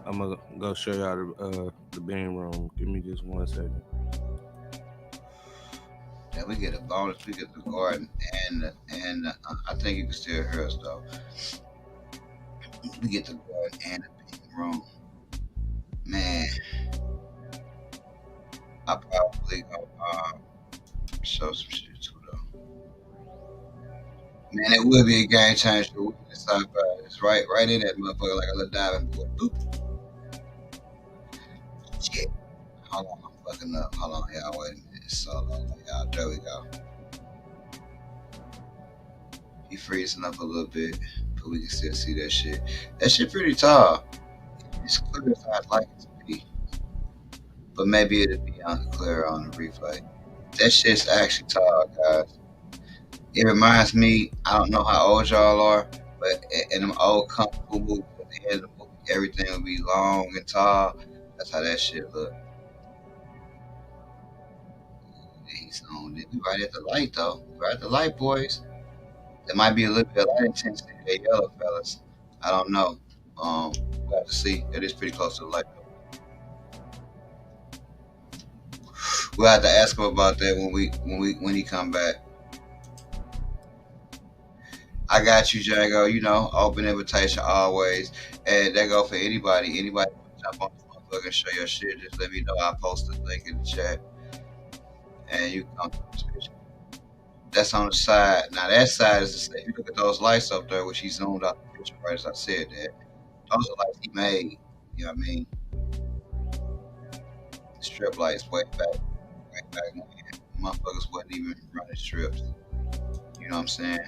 go show y'all the bean room. Give me just 1 second. Yeah, we get a bonus. We get the garden, and I think you can still hear us though. We get the garden and the big room. Man, I probably gonna show some shit too though. Man, it would be a game changer. We can decide about it. It's right in that motherfucker like a little diving board. Boop. Shit. Hold on, I'm fucking up. Hold on, y'all. Wait a minute. Solo, y'all. There we go. He freezing up a little bit, but we can still see that shit. That shit pretty tall. It's clear as I'd like it to be. but maybe it'll be clearer on the replay. That shit's actually tall, guys. It reminds me, I don't know how old y'all are, but in them old kung fu movies at the end of the movie, everything would be long and tall. That's how that shit look. He's on it. We right at the light though. Right at the light, boys. There might be a little bit of light intensity there, yellow fellas. I don't know. We'll have to see. It is pretty close to the light though. We'll have to ask him about that when he come back. I got you, Django. You know, open invitation always. And that go for anybody. Anybody jump on this motherfucker and show your shit, just let me know. I'll post the link in the chat. And you come to this picture. That's on the side. Now that side is the same. You look at those lights up there, which he zoomed out the picture right as I said that. Those are lights he made. You know what I mean? Strip lights way back when motherfuckers wasn't even running strips. You know what I'm saying?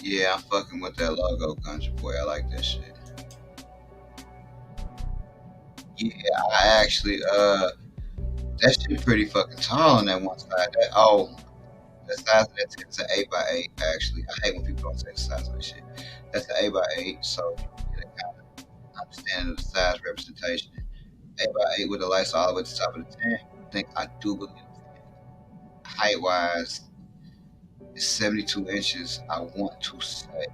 Yeah, I'm fucking with that logo, Country Boy. I like that shit. Yeah, I actually that shit pretty fucking tall on that one side. The size of that tent is an 8x8 actually. I hate when people don't say the size of that shit. That's an 8x8, so you get a kind of understanding of the size representation. 8x8 with the lights all the way to the top of the tent. I do believe height wise it's 72 inches. I want to say.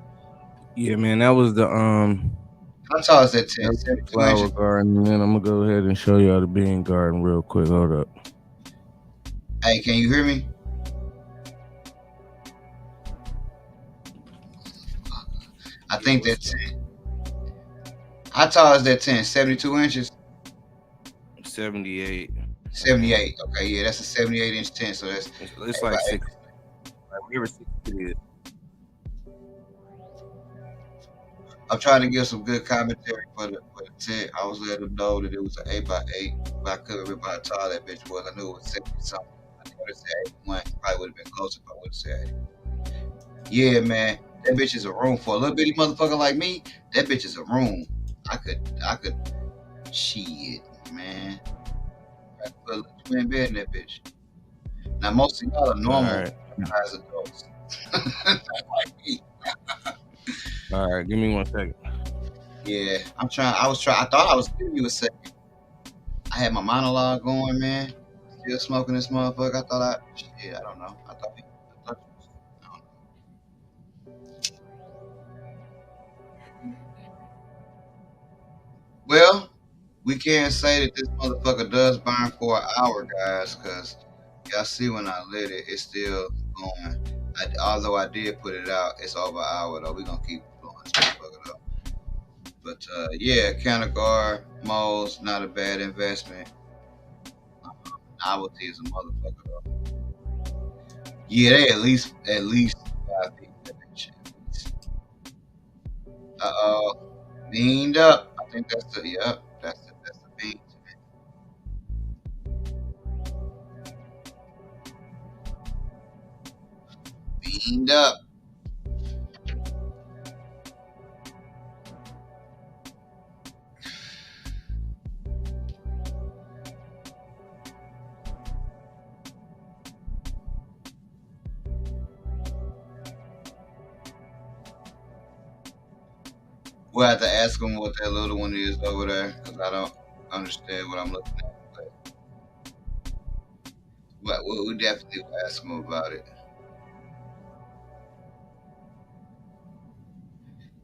Yeah, man, that was the How tall is that tent? 72 flower inches. garden. And then I'm gonna go ahead and show y'all the bean garden real quick. Hold up. Hey, can you hear me? I think that tent. How tall is that tent? 72 inches? 78. 78. Okay, yeah, that's a 78-inch tent. So that's It's like 6. We were 6 feet. I'm trying to give some good commentary for the tent. I was letting them know that it was an 8x8, but I couldn't remember how tall that bitch was. I knew it was 70 something. I would have said 81. Probably would have been closer if I would have said 80. Yeah, man, that bitch is a room for a little bitty motherfucker like me. That bitch is a room. I could, shit, man. I could put a little twin bed in that bitch. Now most of y'all are normal as adults, not like me. All right, give me 1 second. Yeah, I thought I was giving you a second. I had my monologue going, man. Still smoking this motherfucker. I don't know. I thought I don't know. Well, we can't say that this motherfucker does burn for an hour, guys, because y'all see when I lit it, it's still going. Although I did put it out, it's over an hour though. We're gonna keep blowing this motherfucker up. But yeah, counter guard modes, not a bad investment. Novelty is a motherfucker though. Yeah, they at least 5 feet. Beamed up. I think that's that's the beam. Beamed up. We'll have to ask them what that little one is over there, because I don't understand what I'm looking at. But we'll definitely ask them about it.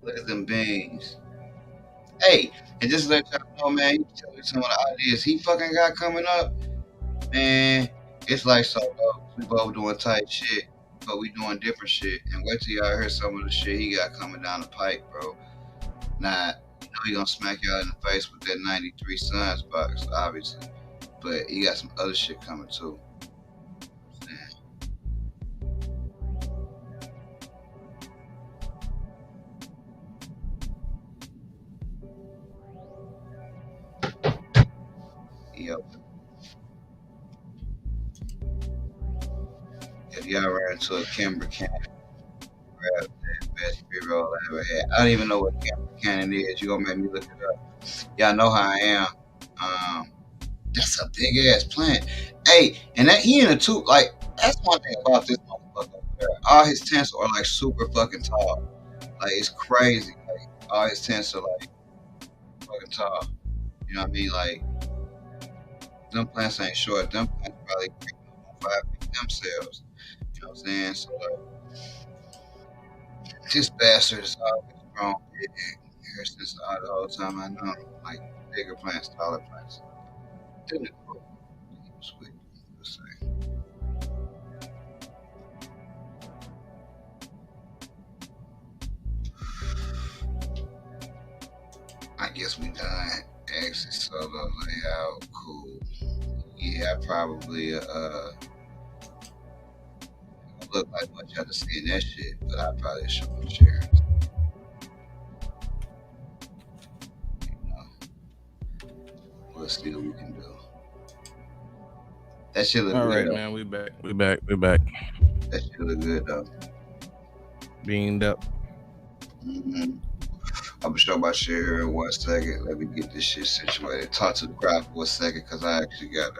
Look at them beans. Hey, and just let y'all know, man, you tell me some of the ideas he fucking got coming up. Man, it's like so dope. We both doing tight shit, but we doing different shit. And wait till y'all hear some of the shit he got coming down the pipe, bro. Nah, you know he gonna smack y'all in the face with that 93 Suns box, obviously. But he got some other shit coming too. Yo. If y'all ran into a Kimber Cannon, grab that best pre-roll I ever had. I don't even know what Kimber Cannon is. You gonna make me look it up. Y'all know how I am. That's a big ass plant. Hey, and that he in a tube. Like that's one thing about this motherfucker over there. All his tents are like super fucking tall. Like it's crazy. Like all his tents are like fucking tall. You know what I mean? Like them plants ain't short. Them plants probably creeping up on 5 feet themselves. You know what I'm saying? So like this bastard has always grown big ever since the whole time I know him. Like bigger plants, taller plants. Didn't it grow? He was sweet. Just say. I guess we done. Exit solo layout. Cool. Yeah, I probably look like much after seeing that shit, but I probably show my share. You know, we'll see what we can do. That shit look All good right, though. man. We back. We back. We back. That shit look good though. Beamed up. Mm-hmm. I'm gonna show my share here in 1 second. Let me get this shit situated. Talk to the crowd for 1 second, cause I actually got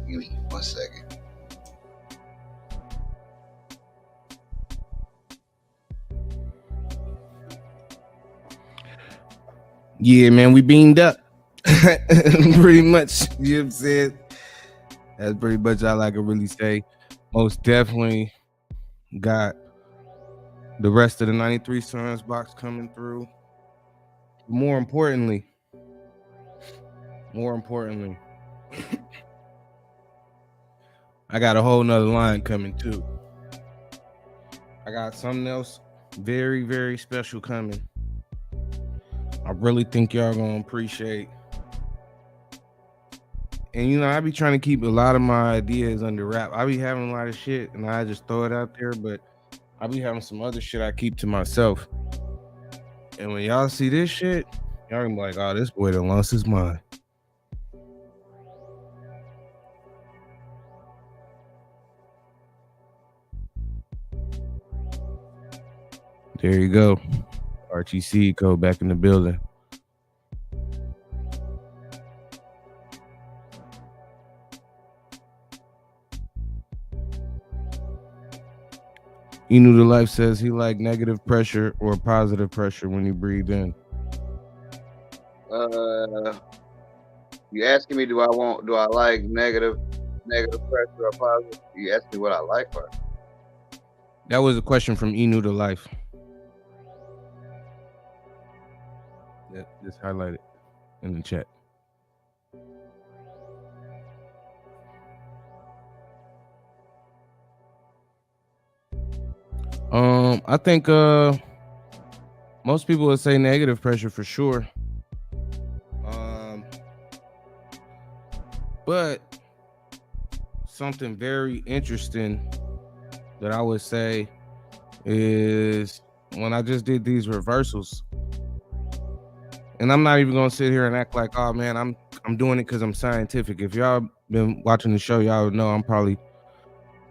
give me 1 second. Yeah, man. We beamed up. Pretty much. You know what I'm saying? That's pretty much all I can really say. Most definitely got the rest of the 93 Suns box coming through. More importantly, I got a whole nother line coming too. I got something else very, very special coming. I really think y'all gonna appreciate. And you know, I be trying to keep a lot of my ideas under wrap. I be having a lot of shit and I just throw it out there, but I be having some other shit I keep to myself. And when y'all see this shit, y'all gonna be like, oh, this boy done lost his mind. There you go. RTC code back in the building. Enu the Life says he like negative pressure or positive pressure when you breathe in. You asking me, do I like negative pressure or positive? You ask me what I like or That was a question from Enu the Life. Yeah, just highlight it in the chat. I think most people would say negative pressure for sure. But something very interesting that I would say is when I just did these reversals, and I'm not even gonna sit here and act like, oh man, I'm doing it because I'm scientific. If y'all been watching the show, y'all would know I'm probably the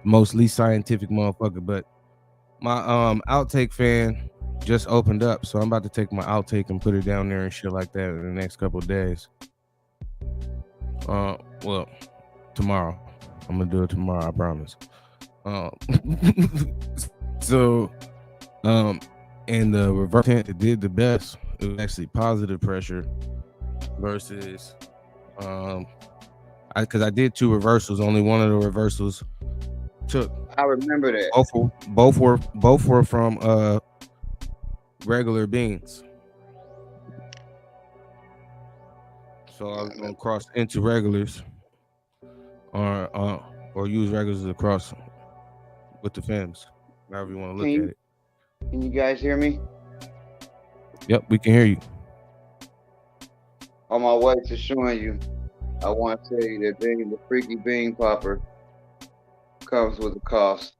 most least scientific motherfucker. But my outtake fan just opened up, so I'm about to take my outtake and put it down there and shit like that in the next couple of days. Well, tomorrow. I'm gonna do it tomorrow, I promise. So and the reverse tent that did the best, it was actually positive pressure versus because I did 2 reversals. Only one of the reversals took. I remember that. Both were from regular beans. So I was gonna cross into regulars, or use regulars across with the films, however you want to look at it. Can you guys hear me? Yep, we can hear you. On my way to showing you, I want to tell you that being the freaky bean popper comes with a cost.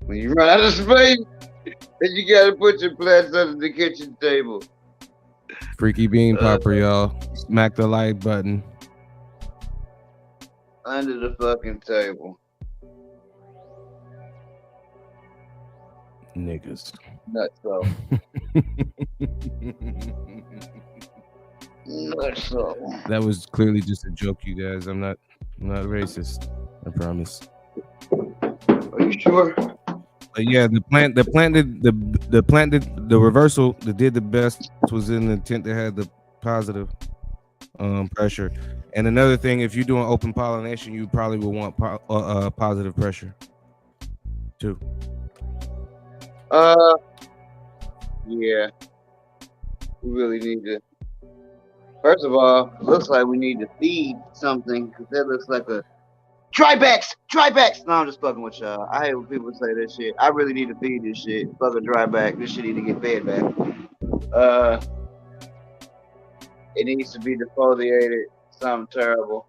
When you run out of space, then you gotta put your plants under the kitchen table. Freaky bean popper, y'all. Smack the like button. Under the fucking table. Niggas. Nuts, though. Nuts up. That was clearly just a joke, you guys. I'm not racist. I promise. Are you sure? But yeah, the reversal that did the best was in the tent that had the positive pressure. And another thing, if you're doing open pollination, you probably will want positive pressure too. Yeah. We really need to. First of all, looks like we need to feed something because that looks like a Drybacks. No, I'm just fucking with y'all. I hate when people say that shit. I really need to feed this shit. Fuck a dryback. This shit need to get fed back. It needs to be defoliated. Something terrible.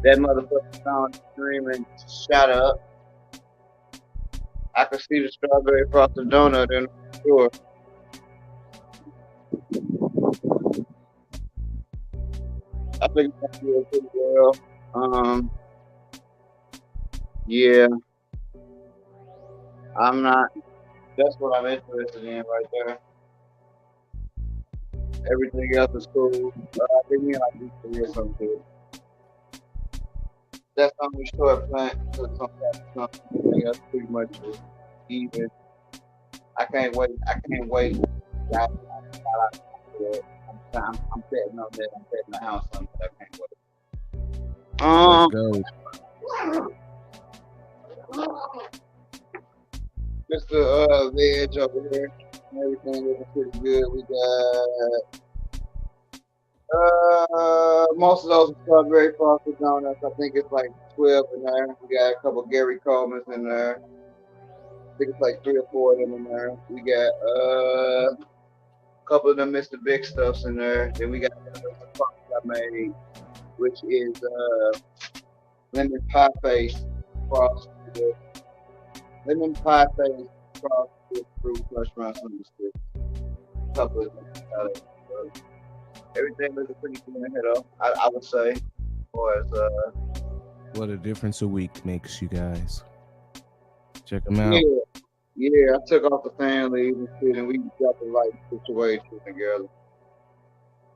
That motherfucker sound screaming, shut up. I can see the strawberry frosted donut in the store. I think it's gonna do pretty well. Yeah, I'm not. That's what I'm interested in right there. Everything else is cool. I think me like this to hear something good. That's on the short plant. So everything else pretty much is even. I can't wait. Yeah, I'm betting on that. I'm betting the house on that. I can't wait. Let's go. Just the veg over here. Everything looking pretty good. We got most of those are strawberry frosted donuts. I think it's like 12 in there. We got a couple Gary Coleman's in there. I think it's like 3 or 4 of them in there. We got a couple of them Mr. Big stuffs in there. Then we got I made, which is lemon pie face frosted. Lemon pie face frosted with fruit restaurant something stick. A couple of them. Everything looks pretty good in here though. I would say. Or what a difference a week makes, you guys. Check them out. Yeah, I took off the fan leave and shit, and we got the right situation together.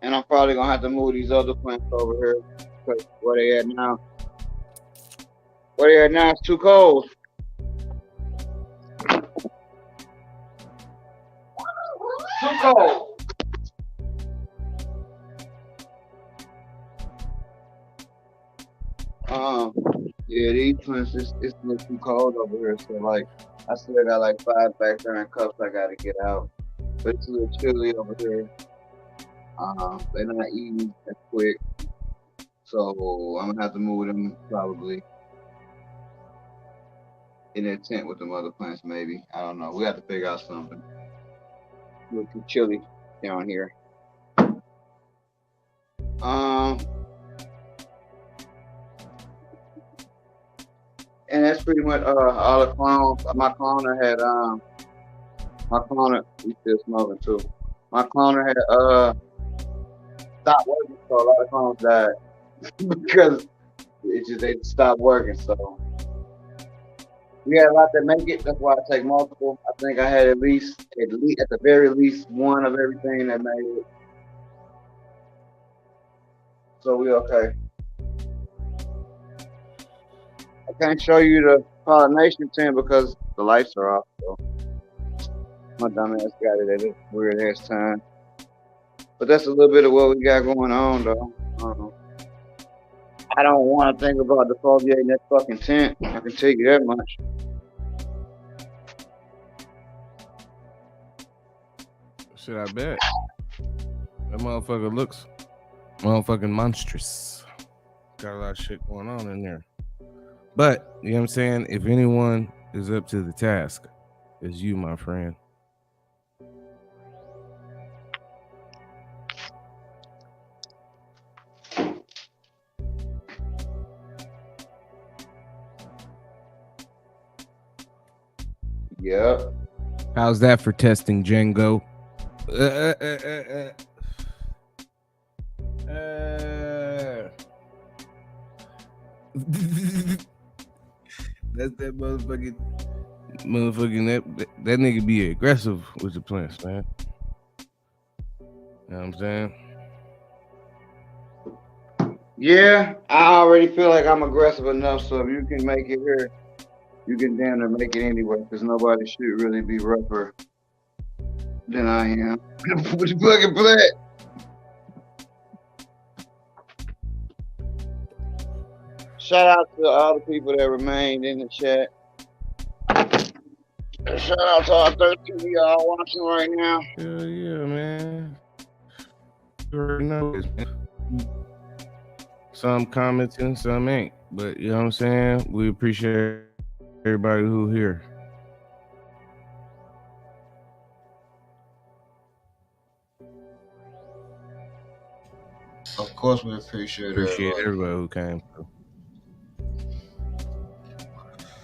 And I'm probably gonna have to move these other plants over here because where they at now it's too cold. Too cold. Yeah, these plants it's a little too cold over here, so like I still got like 5 back there in cups I gotta get out. But it's a little chilly over here. They're not eating that quick. So I'm gonna have to move them probably in their tent with the other plants maybe. I don't know. We have to figure out something. It's a little too chilly down here. And that's pretty much all the clones. My cloner had we still smoking too. My cloner had stopped working, so a lot of clones died because they stopped working. So we had a lot that make it. That's why I take multiple. I think I had at the very least one of everything that made it. So we okay. I can't show you the pollination tent because the lights are off. So my dumb ass got it at a weird ass time. But that's a little bit of what we got going on, though. I don't want to think about defoliating that fucking tent. I can tell you that much. Shit, I bet. That motherfucker looks motherfucking monstrous. Got a lot of shit going on in there. But, you know what I'm saying? If anyone is up to the task, it's you, my friend. Yep. How's that for testing, Django? That's that motherfucking that nigga be aggressive with the plants, man. You know what I'm saying? Yeah, I already feel like I'm aggressive enough, so if you can make it here, you can damn near make it anyway, because nobody should really be rougher than I am. What you fucking play? Shout out to all the people that remained in the chat. Shout out to all 13 of y'all watching right now. Yeah, man. You already know this, man. Some commenting, some ain't. But you know what I'm saying? We appreciate everybody who here. Of course, we appreciate everybody who came through.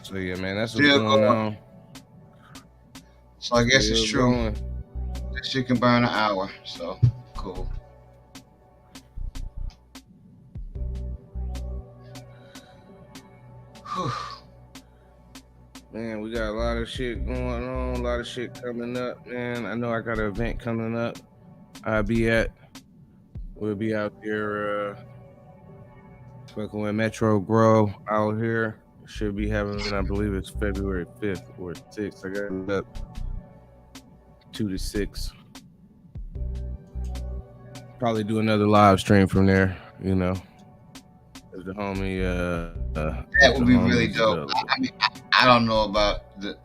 So yeah, man, that's what's Still going going. on. So I guess it's Still true. going. That shit can burn an hour, so cool. Whew. Man, we got a lot of shit going on, a lot of shit coming up, man. I know I got an event coming up. We'll be out there fucking with Metro Grow out here. Should be having, I believe it's February 5th or 6th. I got it up 2 to 6. Probably do another live stream from there, you know. If the homie That would be really dope. I mean, I don't know about the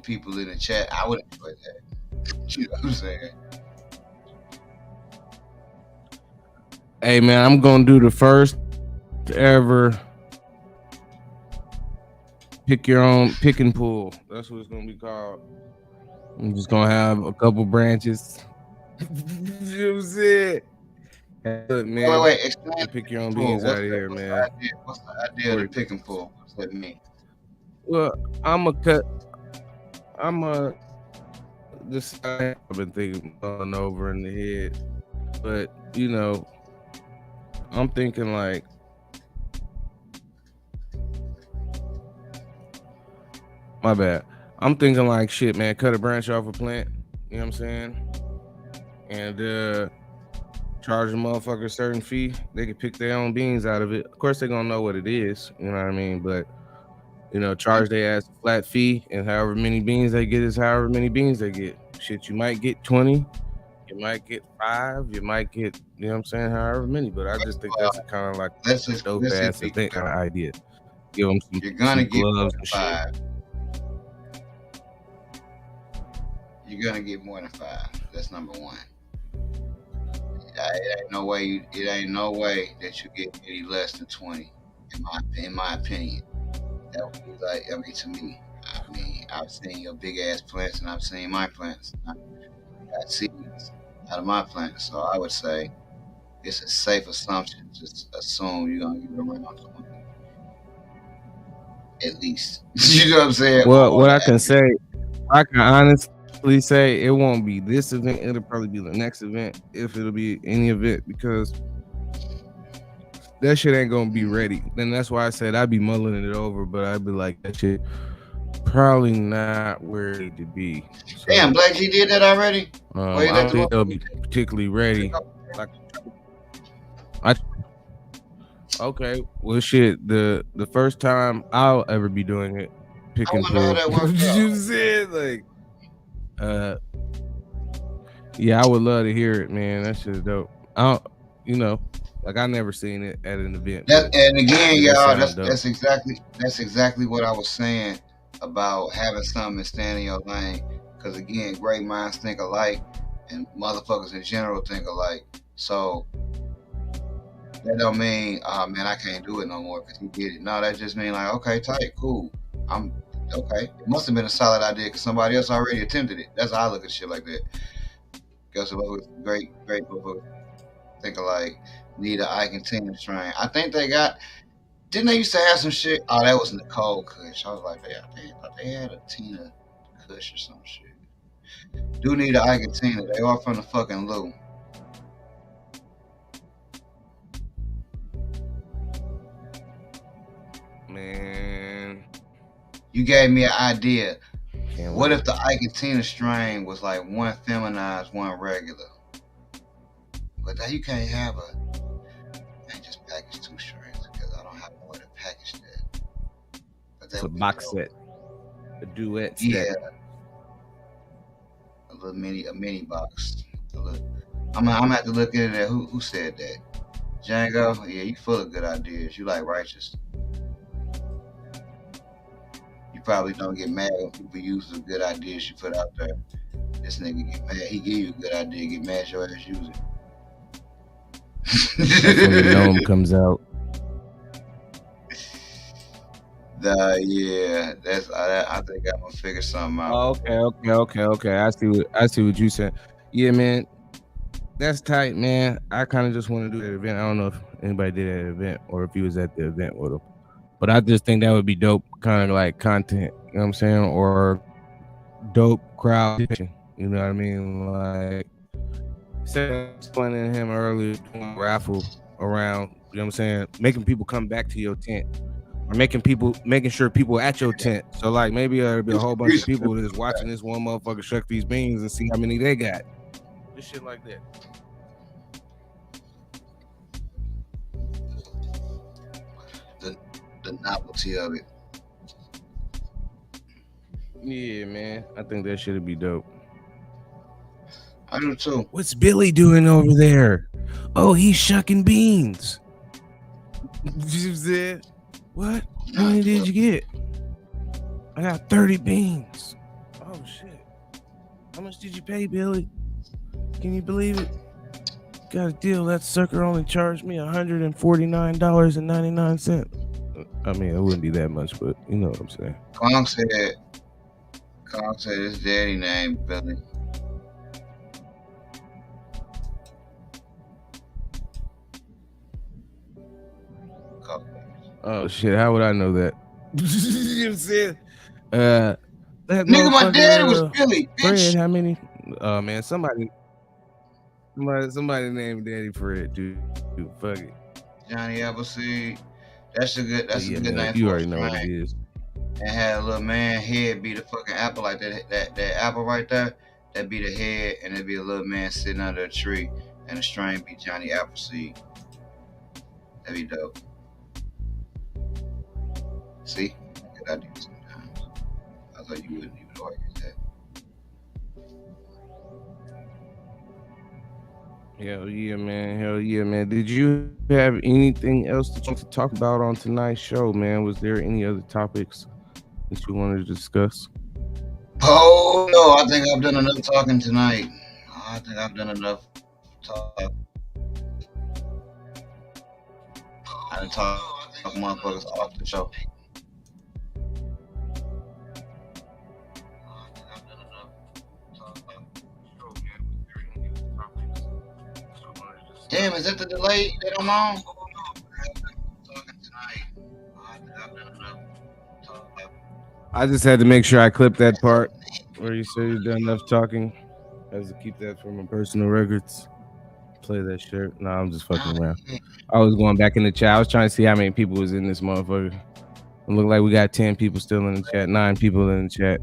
people in the chat. I would enjoy that. You know what I'm saying? Hey man, I'm gonna do the first ever pick and pull. That's what it's gonna be called. I'm just gonna have a couple branches. You know what I'm saying? Look, man, Wait. Explain. pick your own beans out of here, man. What's the idea of the pick and pull? What's that mean? Well, just I've been thinking on over in the head, but you know, I'm thinking like my bad. I'm thinking like shit, man. Cut a branch off a plant. You know what I'm saying? And charge a motherfucker a certain fee. They can pick their own beans out of it. Of course, they're gonna know what it is. You know what I mean? But you know, charge their ass a flat fee, and however many beans they get is however many beans they get. Shit, you might get 20, you might get 5, you might get, you know what I'm saying, however many. But I just think that's kind of like a dope ass kind of idea. Give them some, You're gonna get gloves more than and 5. shit. You're gonna get more than 5. That's number one. It ain't no way that you get any less than 20. In my opinion, that would be like, I mean, to me, I mean, I've seen your big ass plants and I've seen my plants. I got seeds out of my plants, so I would say it's a safe assumption to assume you're gonna get around 20 at least. You know what I'm saying? Well, what I can say, I can honestly say it won't be this event. It'll probably be the next event, if it'll be any event, because that shit ain't gonna be ready. Then that's why I said I'd be mulling it over, but I'd be like, that shit probably not where it need to be. So, damn, Black G did that already? I don't think they'll be particularly ready. Okay, well, shit. The first time I'll ever be doing it, pick and pull. You said like, yeah, I would love to hear it, man. That shit's dope. You know, like I never seen it at an event. And again, y'all, that's exactly what I was saying about having something and staying in your lane. Because again, great minds think alike, and motherfuckers in general think alike. So that don't mean, oh man, I can't do it no more because he did it. No, that just mean like, okay, tight, cool. I'm okay. It must have been a solid idea because somebody else already attempted it. That's how I look at shit like that. Because great motherfuckers think alike. Need an Ike and Tina strain. I think they got. Didn't they used to have some shit? Oh, that was Nicole Kush. I was like, I thought they had a Tina Kush or some shit. Do need an Ike and Tina. They are from the fucking Lou. Man, you gave me an idea. What if the Ike and Tina strain was like one feminized, one regular? But now you can't have a. Man, just package 2 It's a box set, a duet Yeah, set. a mini box. I'm gonna have to look into that. Who said that? Django? Yeah, you full of good ideas. You like righteous. You probably don't get mad when people use the good ideas you put out there. This nigga get mad. He give you a good idea, get mad your ass use That's when the gnome it. comes out. Yeah, I think I'm gonna figure something out. Oh, okay. I see what you said. Yeah, man, that's tight, man. I kind of just want to do that event. I don't know if anybody did that event or if you was at the event with them, but I just think that would be dope, kind of like content. You know what I'm saying? Or dope crowd. You know what I mean? Like, explaining to him earlier, doing a raffle around. You know what I'm saying? Making people come back to your tent. Or making sure people at your tent. So like maybe there'll be a whole bunch of people that's watching this one motherfucker shuck these beans and see how many they got. This shit like that. The novelty of it. Yeah, man. I think that shit'd be dope. I do too. What's Billy doing over there? Oh, he's shucking beans. You said, what? How many did you get? I got 30 beans. Oh shit. How much did you pay, Billy? Can you believe it? Got a deal. That sucker only charged me $149.99. I mean, it wouldn't be that much, but you know what I'm saying. Kong said his daddy named Billy. Oh shit! How would I know that? You know what I'm saying? That Nigga, my daddy was Billy. Fred, Bitch. how many? Oh man, somebody named Daddy Fred, dude. Fuck it. Johnny Appleseed. That's a good name. You already know what it is. And had a little man head be the fucking apple like that apple right there. That'd be the head, and it'd be a little man sitting under a tree, and the string be Johnny Appleseed. That'd be dope. See, good idea sometimes. I thought you wouldn't even argue that. Hell yeah, man. Did you have anything else to talk about on tonight's show, man? Was there any other topics that you wanted to discuss? Oh no, I think I've done enough talking tonight. I think I've done enough talk. I done talk motherfuckers off the show. Damn, is that the delay that I'm on? I just had to make sure I clipped that part where you said you've done enough talking. I have to keep that for my personal records. Play that shit. No, I'm just fucking around. I was going back in the chat. I was trying to see how many people was in this motherfucker. It looked like we got 10 people still in the chat, 9 people in the chat.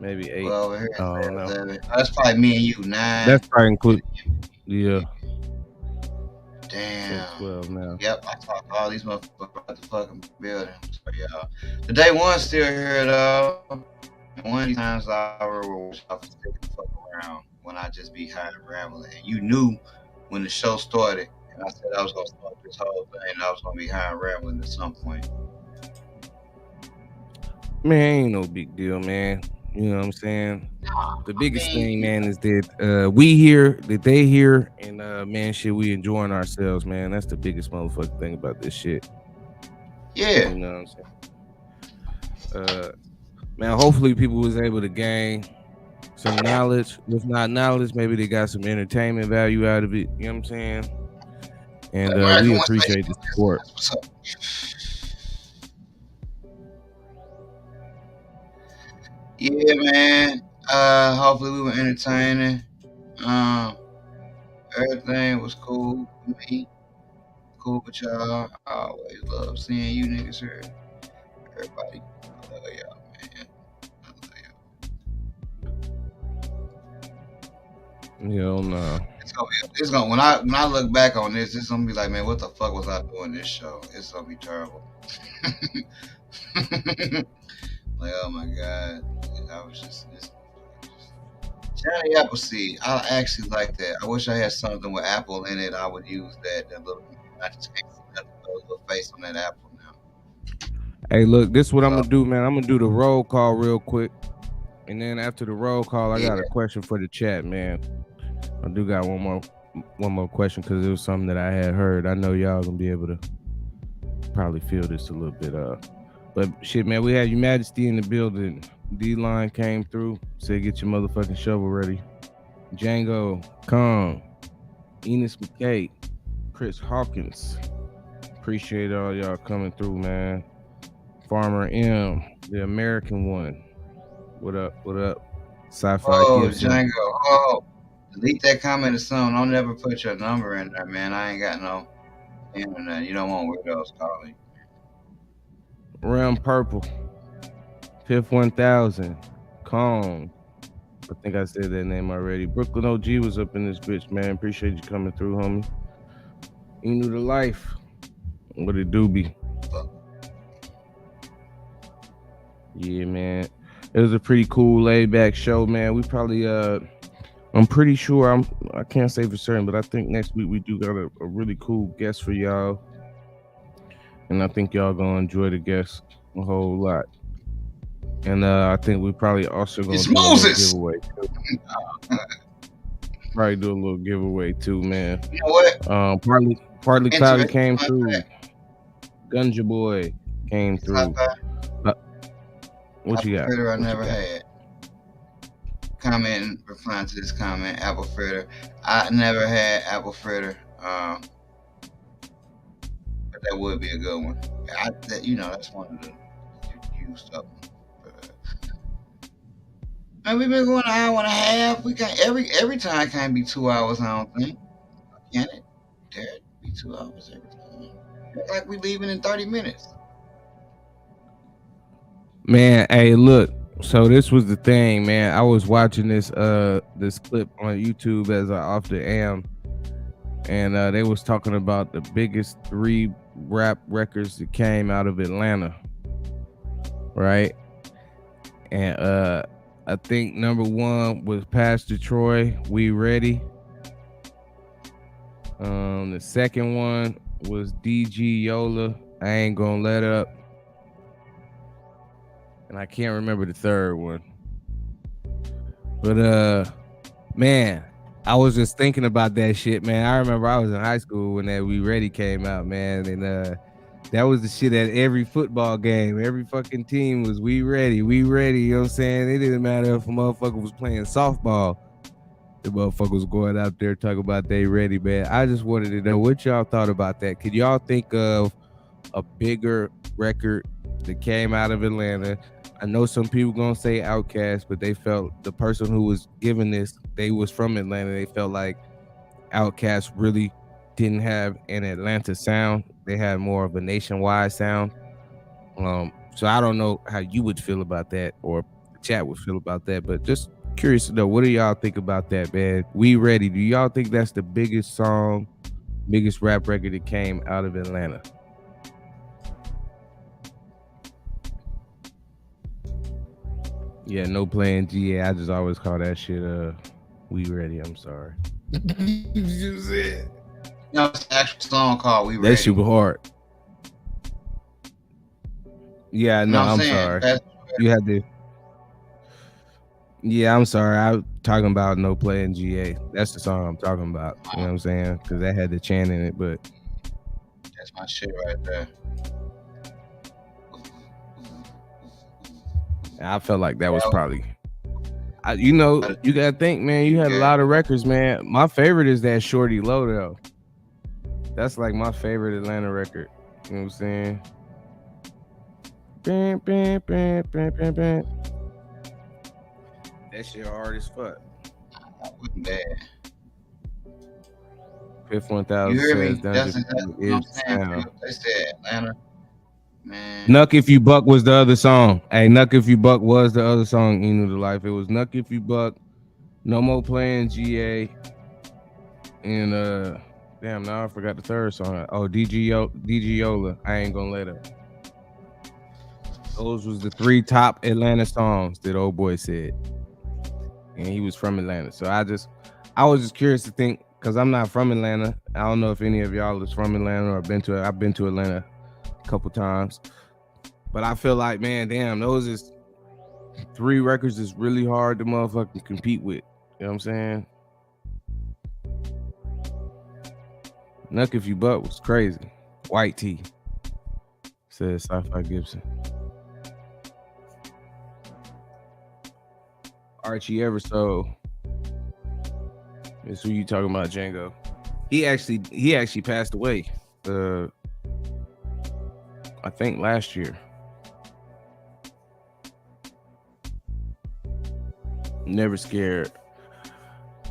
Maybe 8. Well, over here, oh, no. That's probably me and you, 9. That's probably include. Yeah. Damn. 12 now. Yep, I talked to all these motherfuckers about the fucking building. Sorry, y'all. The day one's still here though. One of these times I will stop taking the fuck around when I just be high and rambling. And you knew when the show started, and I said I was gonna start this whole thing, and I was gonna be high and rambling at some point. Man, ain't no big deal, man. You know what I'm saying? The biggest thing, man, is that we here, that they here, and man, shit, we enjoying ourselves, man. That's the biggest motherfucking thing about this shit. Yeah. You know what I'm saying? Man, hopefully people was able to gain some knowledge. If not knowledge, maybe they got some entertainment value out of it. You know what I'm saying? And we appreciate the support. Yeah, man. Hopefully we were entertaining. Everything was cool with me. Cool with y'all. I always love seeing you niggas here. Everybody, I love y'all, man. I love y'all. Hell no. It's gonna when I look back on this, it's gonna be like, man, what the fuck was I doing this show? It's gonna be terrible. Like, oh my god, I was just Johnny Appleseed. I actually like that. I wish I had something with apple in it. I would use that. That little, I just can't see that little face on that apple now. Hey, look, this is what I'm So gonna do, man. I'm gonna do the roll call real quick, and then after the roll call, I yeah, got a question for the chat, man. I do got one more question because it was something that I had heard. I know y'all gonna be able to probably feel this a little bit. But shit, man, we had Your Majesty in the building. D-Line came through, said get your motherfucking shovel ready. Django, Kong, Enos McKay, Chris Hawkins. Appreciate all y'all coming through, man. Farmer M, the American one. What up? What up? Sci-Fi oh Gibson. Django, oh delete that comment or something. Don't never put your number in there, man. I ain't got no internet. You don't want weirdos calling. Realm Purple. Fifth 1000. Kong. I think I said that name already. Brooklyn OG was up in this bitch, man. Appreciate you coming through, homie. You knew the life. What it do be? Yeah, man. It was a pretty cool laid back show, man. We probably I'm pretty sure I can't say for certain, but I think next week we do got a really cool guest for y'all. And I think y'all gonna enjoy the guest a whole lot. And I think we probably also gonna It's do Moses. a little giveaway too. Probably do a little giveaway too, man. You know what? Partly Cloudy Interesting came fun through. fact. Gunja Boy came through. What you got? Fritter I What you never got? had. Comment, replying to this comment, apple fritter. I never had apple fritter. But that would be a good one. That's one of the used up. Man, we've been going an hour and a half. We got every time can't be 2 hours. I don't think. Can it? Dare it be 2 hours every time? Look like we leaving in 30 minutes. Man, hey, look. So this was the thing, man. I was watching this clip on YouTube as I off the am, and they was talking about the biggest 3 rap records that came out of Atlanta, right? And I think number 1 was Pastor Troy, We Ready. The second one was DG Yola, I Ain't Gonna Let Up. And I can't remember the third one. But man, I was just thinking about that shit, man. I remember I was in high school when that We Ready came out, man. And that was the shit at every football game. Every fucking team was we ready, you know what I'm saying? It didn't matter if a motherfucker was playing softball. The motherfucker was going out there talking about they ready, man. I just wanted to know what y'all thought about that. Could y'all think of a bigger record that came out of Atlanta? I know some people gonna say Outkast, but they felt the person who was giving this, they was from Atlanta. They felt like Outkast really didn't have an Atlanta sound. They had more of a nationwide sound. So I don't know how you would feel about that, or the chat would feel about that, but just curious to know, what do y'all think about that, man? We Ready. Do y'all think that's the biggest song, biggest rap record that came out of Atlanta? Yeah, no playing GA. I just always call that shit We Ready. I'm sorry. You said. No, it's an actual song called We Ready. That's super hard. Yeah, no, I'm sorry. You had to. Yeah, I'm sorry. I'm talking about No Playing GA. That's the song I'm talking about. You know what I'm saying? Because that had the chant in it, but that's my shit right there. I felt like that was probably, you gotta think, man. You had a lot of records, man. My favorite is that Shorty Low, though. That's like my favorite Atlanta record. You know what I'm saying? Bam, bam, bam, bam, bam, bam. That shit hard as fuck. That wasn't bad. Fifth 1000 you hear me? says That's exactly what I'm saying. They said Atlanta. Man. Nuck If You Buck was the other song. Hey, Nuck If You Buck was the other song. You knew the life. It was Nuck If You Buck, No More Playing GA, and damn, now I forgot the third song. Oh, DG Yola, I Ain't Gonna Let Up. Those was the 3 top Atlanta songs that old boy said, and he was from Atlanta. So I was just curious to think because I'm not from Atlanta. I don't know if any of y'all is from Atlanta or been to. I've been to Atlanta a couple times, but I feel like, man, damn, those is 3 records is really hard to motherfucking compete with. You know what I'm saying? Nuck If You Butt was crazy. White Tee says Sci-Fi Gibson. Archie Everso is who you talking about, Django. He actually passed away. I think last year. Never Scared.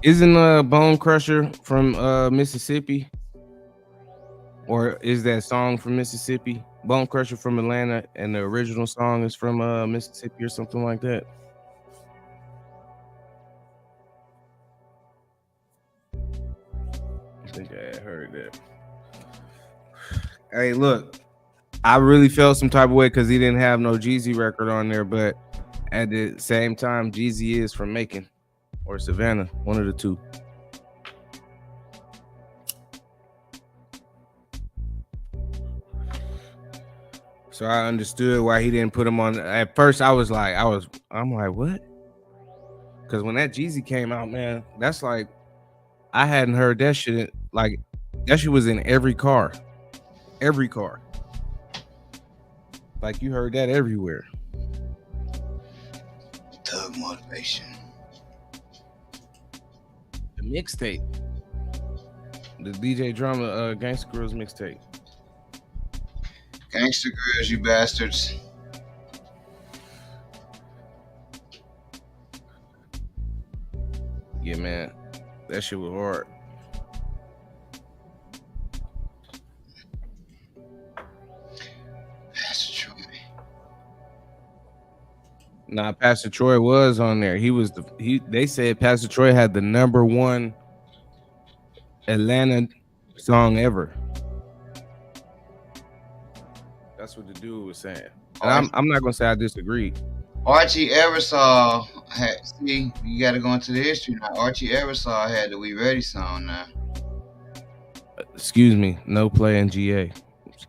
Isn't Bone Crusher from Mississippi? Or is that song from Mississippi? Bone Crusher from Atlanta, and the original song is from Mississippi or something like that. I think I heard that. Hey, look, I really felt some type of way because he didn't have no Jeezy record on there, but at the same time, Jeezy is from Macon or Savannah, one of the two. So I understood why he didn't put him on. At first, I'm like, what? Because when that Jeezy came out, man, that's like, I hadn't heard that shit. Like, that shit was in every car. Every car. Like, you heard that everywhere. Thug Motivation. The mixtape. The DJ Drama Gangsta Girls mixtape. Gangster Girls, you bastards. Yeah, man. That shit was hard. Pastor Troy. Nah, Pastor Troy was on there. They said Pastor Troy had the #1 Atlanta song ever. That's what the dude was saying. And I'm not gonna say I disagreed. Archie Eversol had, see, you gotta go into the history now. Archie Eversol had the We Ready song now. Excuse me, no play in GA.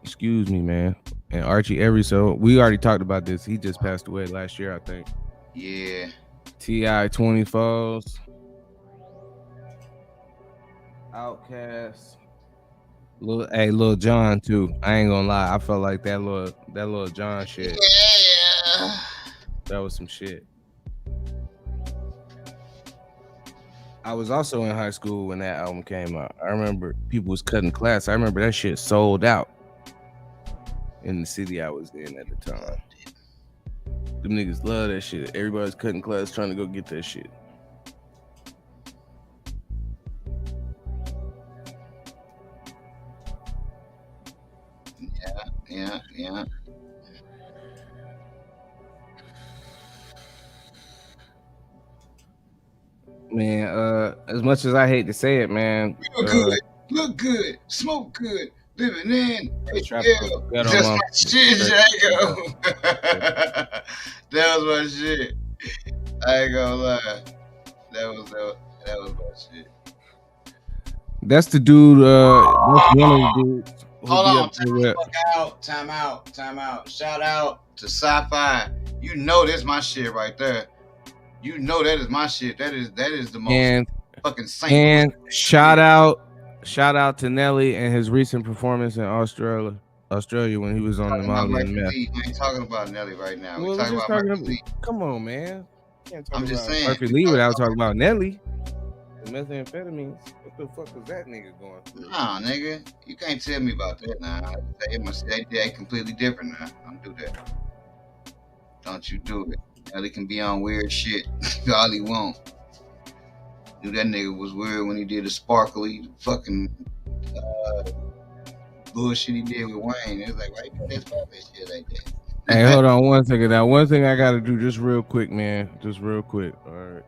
Excuse me, man. And Archie Everso, we already talked about this. He just passed away last year, I think. Yeah. T.I. 24s. Outkast. Lil John too. I ain't gonna lie. I felt like that little John shit. Yeah. That was some shit. I was also in high school when that album came out. I remember people was cutting class. I remember that shit sold out in the city I was in at the time. Them niggas love that shit. Everybody's cutting class trying to go get that shit. Yeah. Man, as much as I hate to say it, man. Look good, smoke good, living in HL. That's my shit, Jago. That was my shit. I ain't gonna lie. That was my shit. That's the dude. That's one of the dudes. Hold on, time out. Shout out to Sci-Fi. You know this my shit right there. You know that is my shit. That is the most fucking saint. And shout out to Nelly and his recent performance in Australia when he was on the Molly and Meth. We ain't talking about Nelly right now. Well, we're talking about Lee. Come on, man. I'm just saying. Murphy Lee without talking about Nelly. The methamphetamines. What the fuck was that nigga going through? Nah, nigga. You can't tell me about that now. They completely different now. Don't do that. Don't you do it. Nelly can be on weird shit all he want. Dude, that nigga was weird when he did the sparkly fucking bullshit he did with Wayne. It was like, why you got this shit like that? Hey, hold on one second. Now, one thing I gotta do just real quick, man. Just real quick. All right.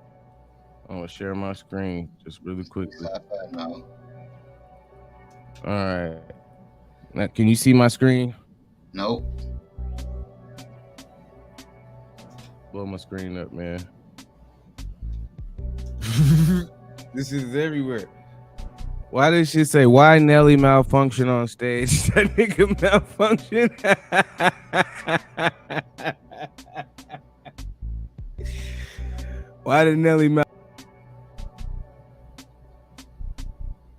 I'm gonna share my screen just really quickly. No. All right. Now, can you see my screen? Nope. blow my screen up, man. This is everywhere. Why did she say, why Nelly malfunction on stage? That nigga malfunction. Why did Nelly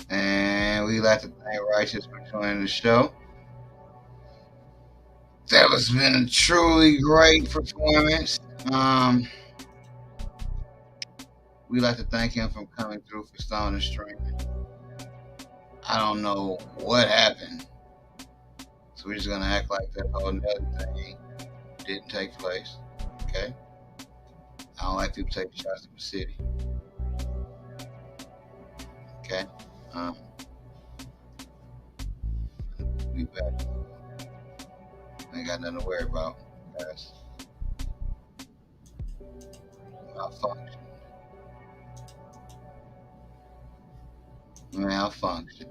And we like to thank Righteous for joining the show. That has been a truly great performance. We like to thank him for coming through for Stone and Streaming. I don't know what happened, so we're just gonna act like that whole Nelly thing didn't take place. Okay? I don't like people taking shots at the city. Okay? Be back. Ain't got nothing to worry about, guys. Malfunction. Malfunction.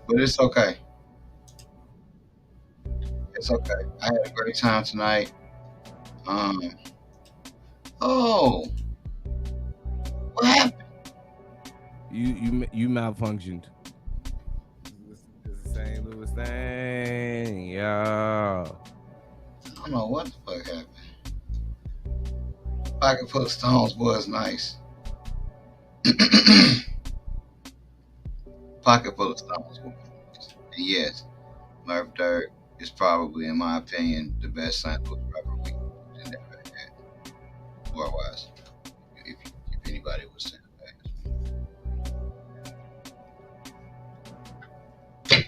But it's okay. It's okay. I had a great time tonight. Oh, what happened? You malfunctioned. It's the St. Louis thing, yeah. I don't know what the fuck happened. Pocket full of stones was nice. Pocket full of stones was nice. And yes, Murph Dirt is probably, in my opinion, the best St. Louis rapper we've ever had. Worldwise. If anybody was saying that.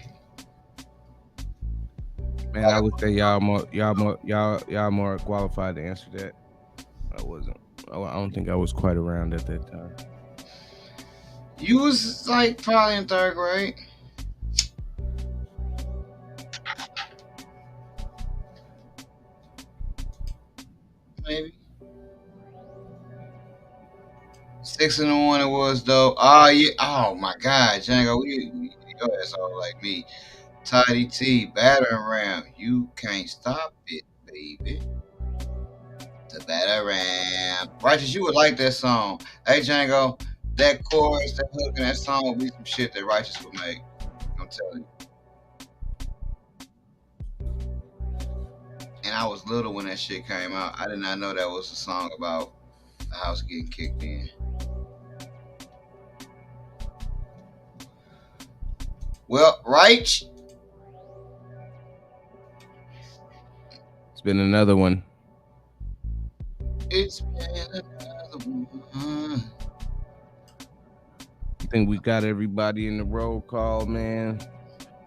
Man, I would say y'all more qualified to answer that. I wasn't. I don't think I was quite around at that time. You was like probably in third grade. Maybe. 6 in the morning was though. Oh yeah. Oh my God, Django, your ass all like me. Tidy T, battering ram. You can't stop it, baby. The batter ram. Righteous, you would like that song. Hey Django, that chorus, that hook, and that song would be some shit that Righteous would make. I'm telling you. And I was little when that shit came out. I did not know that was a song about the house getting kicked in. Well, Right? It's been another one. It's been another one. I think we got everybody in the roll call, man.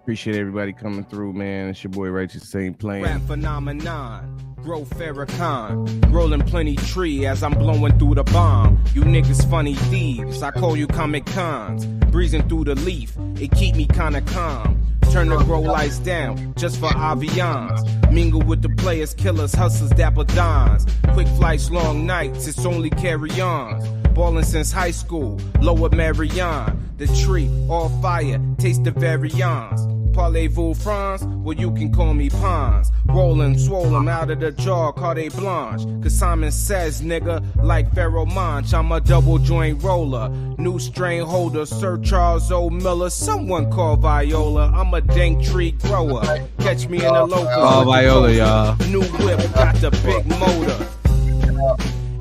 Appreciate everybody coming through, man. It's your boy Righteous ain't playing. Rap phenomenon. Grow Farrakhan, rolling plenty tree as I'm blowing through the bomb. You niggas funny thieves, I call you comic cons. Breezing through the leaf, it keep me kinda calm. Turn the grow lights down, just for avions. Mingle with the players, killers, hustlers, dapper dons. Quick flights, long nights, it's only carry-ons. Ballin' since high school, lower Marion. The tree, all fire, taste the variants. Parlez-vous France? Well, you can call me Pons. Rollin', swollen out of the jar, carte blanche. Cause Simon says, nigga, like Pharaoh Monch, I'm a double joint roller. New strain holder, Sir Charles O. Miller. Someone call Viola, I'm a dank tree grower. Catch me in the local. Call Viola, y'all. New whip, got the big motor.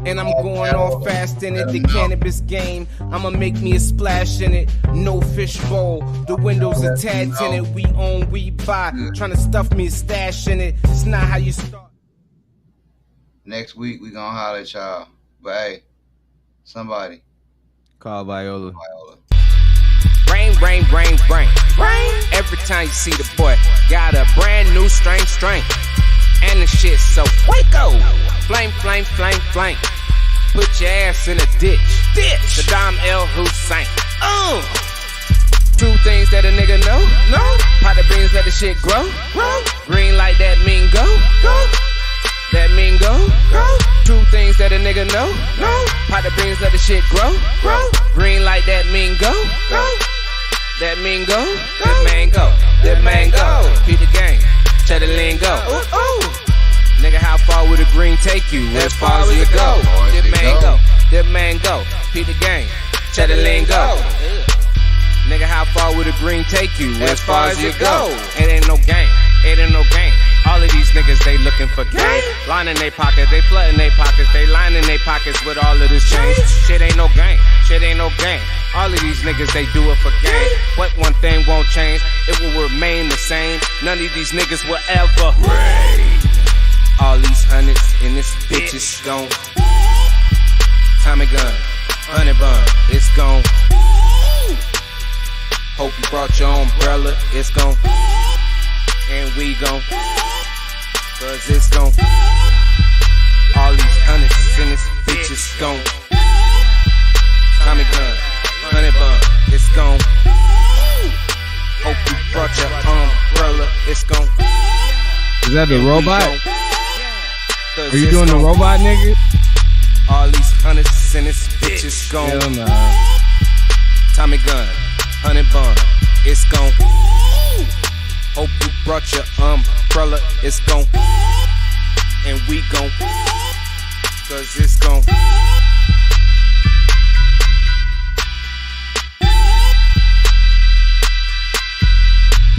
And I'm going all fast in it, the cannabis game. I'ma make me a splash in it. No fish bowl, the windows are tad tinted. We own, we buy. Trying to stuff me a stash in it. It's not how you start. Next week we gonna holler at y'all. But hey, somebody Call Viola. Brain, brain, brain, brain, brain. Every time you see the boy, got a brand new strength. And the shit so Waco. Flame, flame, flame, flame. Put your ass in a ditch. Saddam El Hussein. Two things that a nigga know. Pot the beans, let the shit grow. Green light, that mean go. That mean go. Two things that a nigga know. Pot the beans, let the shit grow. Green light, that mean go. That mean go. That man go. That man go. Keep the game. Cheddar lingo. Nigga, how far would the green take you? As far as you go. Dip mango, dip mango. Peep the game, cheddar lingo. Nigga, how far would the green take you? As far as you go. It ain't no game, it ain't no game. All of these niggas, they looking for game. Lining they pockets, they flooding they pockets, they lining they pockets with all of this change. Shit ain't no game, shit ain't no game. All of these niggas, they do it for game. But one thing won't change, it will remain the same. None of these niggas will ever reign. All these hundreds in this bitch is gone. Tommy gun, honey bun, it's gone. Hope you brought your umbrella, it's gone. And we gon' cause it's gone. All these hundreds in this bitch is gone. Tommy gun, honey bun, it's gone. Hope you brought your umbrella, it's gone. Is that the And we robot? gon', Are you doing the robot, nigga? All these hundreds in this bitch is gone. Hell no. Tommy gun, honey bun, it's gone. Hope you brought your umbrella, it's gone. And we gon' cause it's gone.